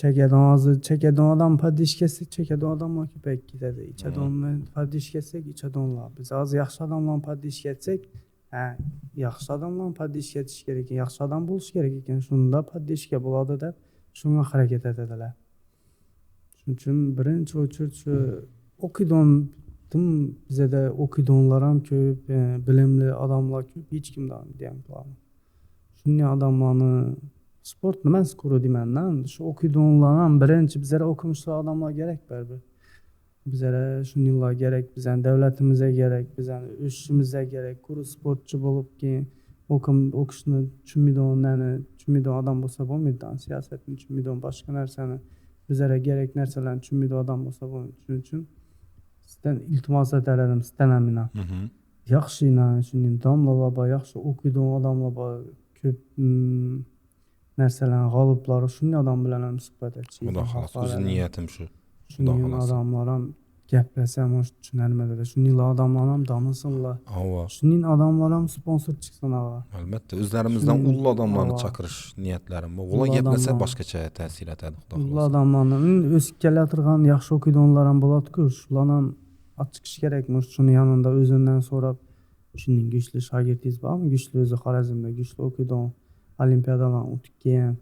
chekadigan odam podдержка etsak, chekadigan odamlar ko'payib ketadi. Ichadiganlar podдержка etsak, ichadiganlar. Biz hozir yaxshi odamlarni podдержка etsak, yaxshi odamlarni podдержка etish kerak ekan, yaxshi odam bo'lish kerak ekan, shunda podдержка bo'ladi deb shunga harakat etadilar. Shuning uchun birinchi o'chirib shu o'qiydigan, bizda o'qiydiganlar ham ko'p, bilimli odamlar ko'p, hech kimdan deyam qilamiz. Shunday odamlarni sport nimasi ko'rdi deyman-da, shu o'qiydiganlar ham birinchi bizga o'qimishli odamlar kerak baribir. Bizga shuninglar kerak, bizning davlatimizga kerak, bizning o'sishimizga kerak. Kurs sportchi bo'lib keyin o'qishni tushunmaydigan odam bo'lsa bo'lmaydi, siyosatni tushunmaydigan, boshqa narsani bizga kerak narsalarni tushunmaydigan odam bo'lsa bo'lmaydi. Shuning uchun sizdan iltimos etarim, sizdan ham yaxshi shunday domlalar bor, yaxshi o'qiydigan odamlar bor, ko'p narsalarning g'oliblari, shunday odam bilan ham suhbat etishing. Xudo xolos, o'zi niyatim shu. Shunday odamlar ham gaplashsam, tushunarmidi. Shunday odamlar ham donisinlar. Shunday odamlar ham sponsor chiqsin. Albatta, o'zlarimizdan ulug' odamlarni chaqirish niyatlarim bor. Ular gaplasa boshqacha ta'sir etadi, xudo xolos. Ulug' odamlarni o'sib kelayotgan yaxshi o'qiydiganlar ham bo'ladi-ku, shularni ham ochiqish kerak. Shuni yonida o'zidan so'rab, shuning kuchli shogirdingiz bormi? Kuchli o'zi Xorazmda kuchli o'qiydigan, olimpiadalarni o'tib kelgan,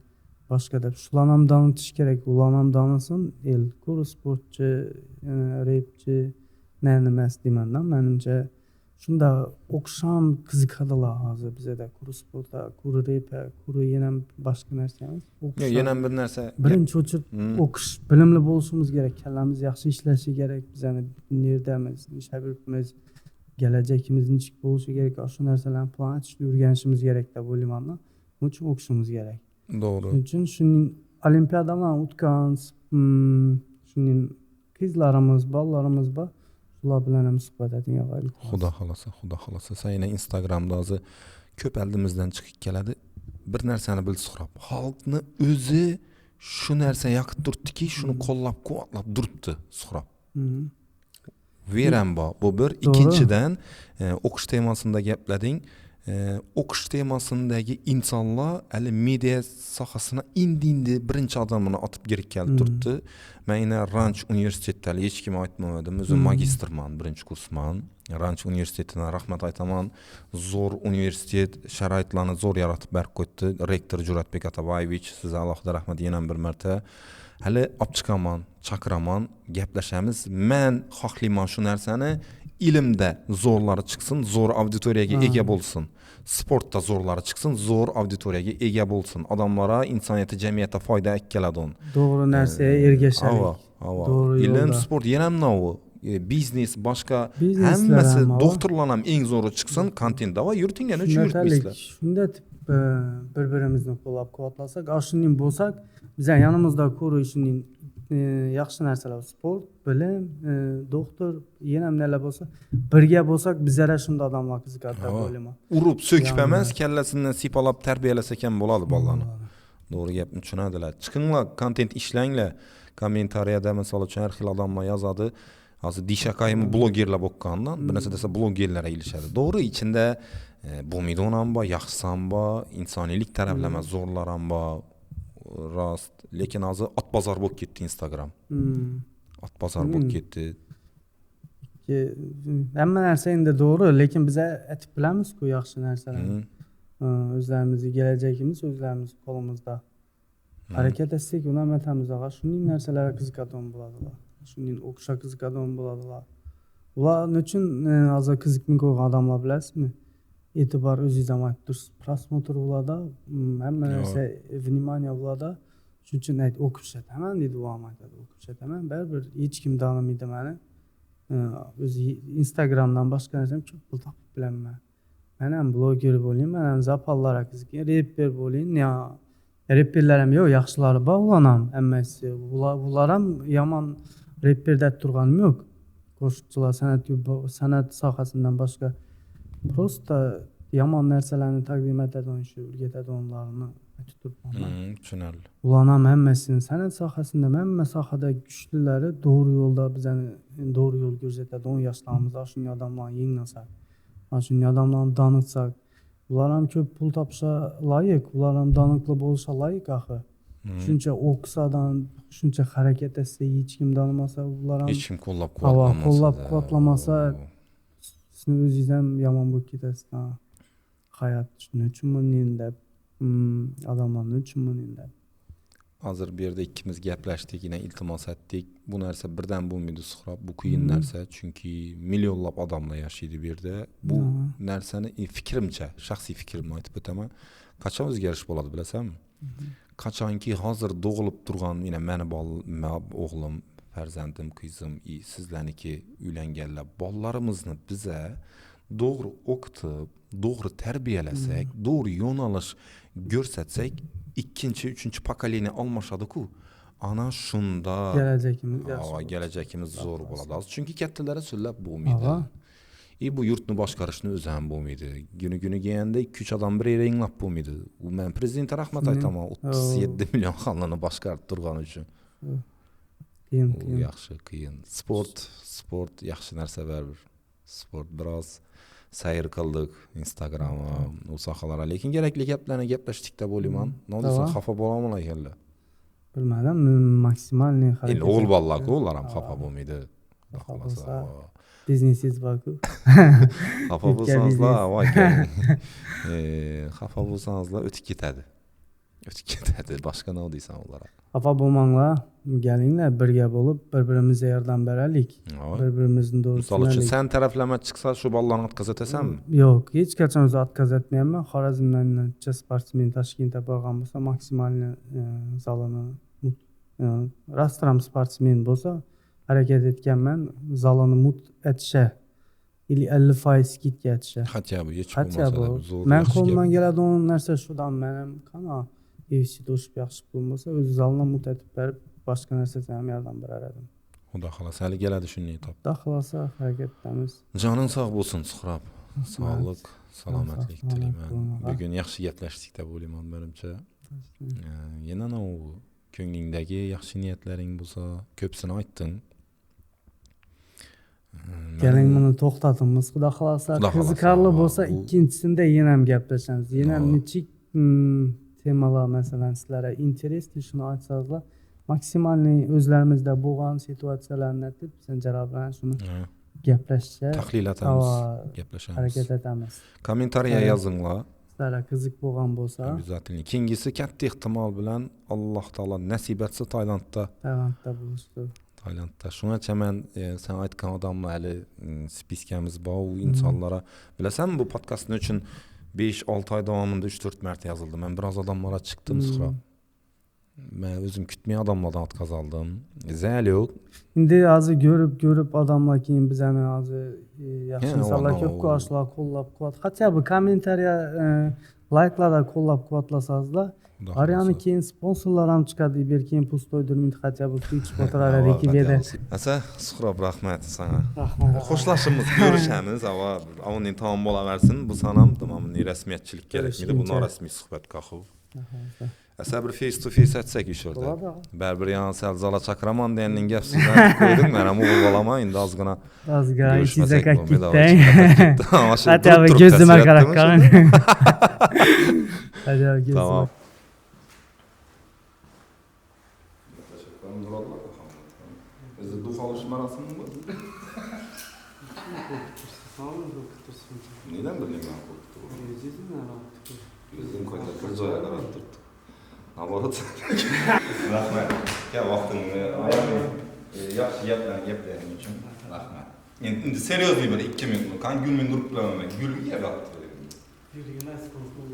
boshqa deb shularni ham donitish kerak. Ularni ham donisin, kurs sportchi, repchi, nimasi deyman-da, menimcha shunda o'qish ham qiziqadilar hozir bizda. Kurs sportda, kurs rep, kurs yana boshqa narsa emas. Yana bir narsa. Birinchi o'chirib o'qish, bilimli bo'lishimiz kerak, kallamiz yaxshi ishlashi kerak. Bizani nerdamiz, shagirdimiz, kelajakimiz nechik bo'lishi kerak. Shu narsalarni plan etishni o'rganishimiz kerak deb o'ylayman-da. Buning uchun o'qishimiz kerak. To'g'ri. Shuning uchun shuning olimpiadalarni o'tgan, shuning qizlarimiz, bolalarimiz bor. Ular bilan ham suhbat eting. Xudo xolosa. Sayna Instagramda hozir ko'p aldimizdan chiqib keladi. Bir narsani bil Suhrob. Xalqni o'zi shu narsa yoqib turibdiki, shuni qo'llab-quvvatlab turibdi Suhrob. Veram bor. Bu bir. Ikkinchidan, o'qish temasida gaplading. O'qish temasindagi insonlar hali media sohasini endi birinchi odamini otib kirib kelib turibdi. Men Ranch universitetida hech kim aytmadim, o'zim magistrman, birinchi kursman. Ranch universitetine rahmat aytaman. Zo'r universitet sharoitlarni zo'r yaratib berib qo'ydi. Rektor Juratbek Atabayevich, sizga alohida rahmat yana bir marta. Hali olib chiqaman, chaqiraman, gaplashamiz. Men xohlayman shu narsani ilmda zo'rlari chiqsin, zo'r auditoriyaga ega bo'lsin. Sportda zo'rlari chiqsin, zo'r auditoriyaga ega bo'lsin. Odamlara, insoniyatga, jamiyatga foyda keladi. To'g'ri narsaga ergashalik. Ilm, sport yana novi. Biznes, boshqa hammasi doktorlar ham eng zo'ri chiqsin, kontent va yurtinglar uchun yurtmaysizlar. Shunda bir-birimizni qo'llab-quvvatlasak, shunday bo'lsak, bizlar yonimizda ko'rishning yaxshi narsalar sport, bilim, doktor, yana nimalar bo'lsa, birga bo'lsak, bizlar shunday odamlar qiziqadi deb o'ylayman. Urib, so'kib emas, kallasidan sipalab tarbiyalasak ham bo'ladi bolalarni. To'g'ri gapni tushunadilar. Chiqinglar, kontent ishlanglar. Kommentariyada misol uchun har xil odamlar yozadi. Hozir Dishakaymi blogerlar bo'lgandan, bir narsa desa blogerlar ilishadi. To'g'ri, ichida bo'lmaydigan ham bor, yaxshisi ham bor, insoniylik taraflama zo'rlar ham bor. Rost, lekin hozir ot bozor bo'lib ketdi Instagram. Ot bozor bo'lib ketdi. Hamma narsa endi to'g'ri, lekin biz aytib bilamiz-ku yaxshi narsalarni. O'zlarimizning kelajagimiz o'zlarimiz qo'limizda. Harakat etsak, uni ham aytamiz, shunday narsalarga qiziqadigan bo'ladilar. Shunday o'qishga qiziqadigan bo'ladilar. Ular uchun hozir qiziqmay qo'ygan odamlar bilasizmi? E'tibor o'zingizdan aytib tursiz, prosmotr bo'ladi, hamma narsa vнимание bo'ladi. Shuning uchun o'qib ishataman deydi, u ham aytadi, o'qib ishataman. Baribir hech kim tanimaydi meni. O'zi Instagramdan boshqa narsam ko'p pul topib bilaman. Men ham bloger bo'layim, men ham zapallarga qiziqaman, rapper bo'layim. Rapperlar ham yo'q, yaxshilari bor, ular ham hammasi. Ular ham yomon rapperda turganim yo'q. Qo'shiqchilar, san'at sohasidan boshqa prosta yomon narsalarni taqdim etadigan, shu o'rgatadiganlarni aytib turibman. Tushunarli. Ular ham hammasini san'at sohasida, hamma sohada kuchlilari to'g'ri yo'lda bizani to'g'ri yo'l ko'rsatadi. 10 yoshlarimiz shunday odamlarni yengnasak, shunday odamlarni tanitsak, ular ham ko'p pul topisha loyiq, ular ham taniqli bo'lisha loyiq axir. Shuncha o'qisadan, shuncha harakat etsa, hech kim tanimasa, ular ham hech kim qo'llab-quvvatlamasa, sizni o'zingiz ham yomon bo'lib ketasiz. Hayot shuning uchunmi deb, odamlarning uchunmi deb. Hozir bu yerda ikkimiz gaplashdik, yana iltimos etdik. Bu narsa birdan bo'lmaydi, Suhrob. Bu qiyin narsa, chunki millionlab odamlar yashaydi bu yerda. Bu narsani fikrimcha, shaxsiy fikrimni aytib o'taman. Qachon o'zgarish bo'ladi bilasanmi? Qachonki hozir tug'ilib turgan, yana meni o'g'lim, farzandim, qizim, sizlarniki uylanganlar, bolalarimizni biza to'g'ri o'qitib, to'g'ri tarbiyalasak, to'g'ri yo'nalish ko'rsatsak, ikkinchi, uchinchi pokoleniya almashadi-ku. Ana shunda kelajakimiz zo'r bo'ladi. Chunki kattalari so'llab bo'lmaydi. Bu yurtni boshqarishni o'zi ham bo'lmaydi. Kuni kelganda 2-3 odam bir yere inglab bo'lmaydi. U men prezidentga rahmat aytaman, 37 million xalqni boshqarib turgani uchun. Qiyin. Yaxshi, qiyin. Sport yaxshi narsa baribir. Sport biroz sayr qildik Instagramga, u sohalarga, lekin kerakli gaplarni gaplashdik deb o'ylayman. Nodisa xafa bo'laman ekanlar. Bilmadim, maksimalni harakat. Endi o'g'il bolalar-ku, ular ham xafa bo'lmaydi. Xohlasa biznesingiz borku. Xafa bo'lsangizlar, voy xafa bo'lsangizlar o'tib ketadi. Boshqa nima deysan ularga? Xafa bo'lmanglar, kelinglar, birga bo'lib, bir-birimizga yordam beraylik. Bir-birimizni to'g'ri Misol uchun sen taraflama chiqsa, shu bolalarni o'tkazatasanmi? Yo'q, hech qachon o'zi o'tkazatmayman. Xorazmdan necha sportsmen Toshkentga borgan bo'lsa, maksimalni zalini rastram sportsmen bo'lsa, harakat etganman, zalini mut etisha, 50% skidga etisha. Hatto bu hech bo'lmasa zo'r. Men qo'limdan keladigan narsa shudan, men ham qana UFC to'shib yaxshi bo'lmasa, o'z zalini mut etib berib, boshqa narsaga ham yordam berar edim. Xudo xolasa hali keladi shunday top. Xudo xolasa harakat etamiz. Joning sog' bo'lsin, Suhrob. Sog'lik, salomatlik tilayman. Bugun yaxshi gaplashdik deb o'ylayman, menimcha. Yana ko'nglingdagi yaxshi niyatlaring bo'lsa, ko'psini aytding. Keling, buni to'xtatamiz, Xudo xolasa. Qiziqarli bo'lsa, ikkinchisida yana ham gaplashamiz. Yana nechik temalar, masalan, sizlarga interesli shuni aytsangizlar, maksimalni o'zlarimizda bo'lgan situatsiyalarni aytib, sen javob bilan shuni gaplashishga tahlil etamiz, harakat gaplashamiz. etamiz. Kommentariya yozinglar. Sizlarga qiziq bo'lgan bo'lsa, Обязательно. Keyingisi katta ehtimol bilan Alloh taolo nasib etsa Tailandda bo'lishdi. Tailandda. Shungacha men sen aytgan odamlar hali spiskamiz bor, u insonlara bilasan bu podkastning uchun 5-6 oy davomida 3-4 marta yozildi. Men biroz odamlarga chiqdim suhbat. Men o'zim kutmay odamlardan o'tkaz oldim. Zal yo'q. Endi hozir ko'rib odamlar keyin bizani hozir yaxshi insonlar ko'p ko'rishlar, qo'llab-quvvat. Hatto bu kommentariya, layklarda qo'llab-quvvatlasangizlar, Aryani keyin sponsorlar ham chiqadi, berkin pul to'ydirmaydi, hatto bu suv ichib o'tiradi ekibeda. Asa, Suhrob rahmat sana. Rahmat. Xo'shlashimiz, ko'rishamiz. Avvalning tamom bo'laversin. Bu sanam tamomini rasmiyatchilik kerakmidi, bu norasmiy suhbat qahu. Asa bir face to face atsak ish o'rda. Baribir yana sal zala chakraman deganning gap sizdan qo'ydim, men ham o'g'il bolaman, endi ozgina sizga kakkitang. Hatto ko'zimga qarab qarang. Tamam. Bizi duh olish marosimi bu. Neden bileyim ben korktu? Yüzüm koyda bir zoya qarab turibdi. Naborat. Rahmat. Ya vaqtingni ayamay yaxshi gaplaring uchun rahmat. Endi seryozni bir 2 minut qan gulmin turib turaman. Gulga yaqdi. Gulga emas, qo'rquv.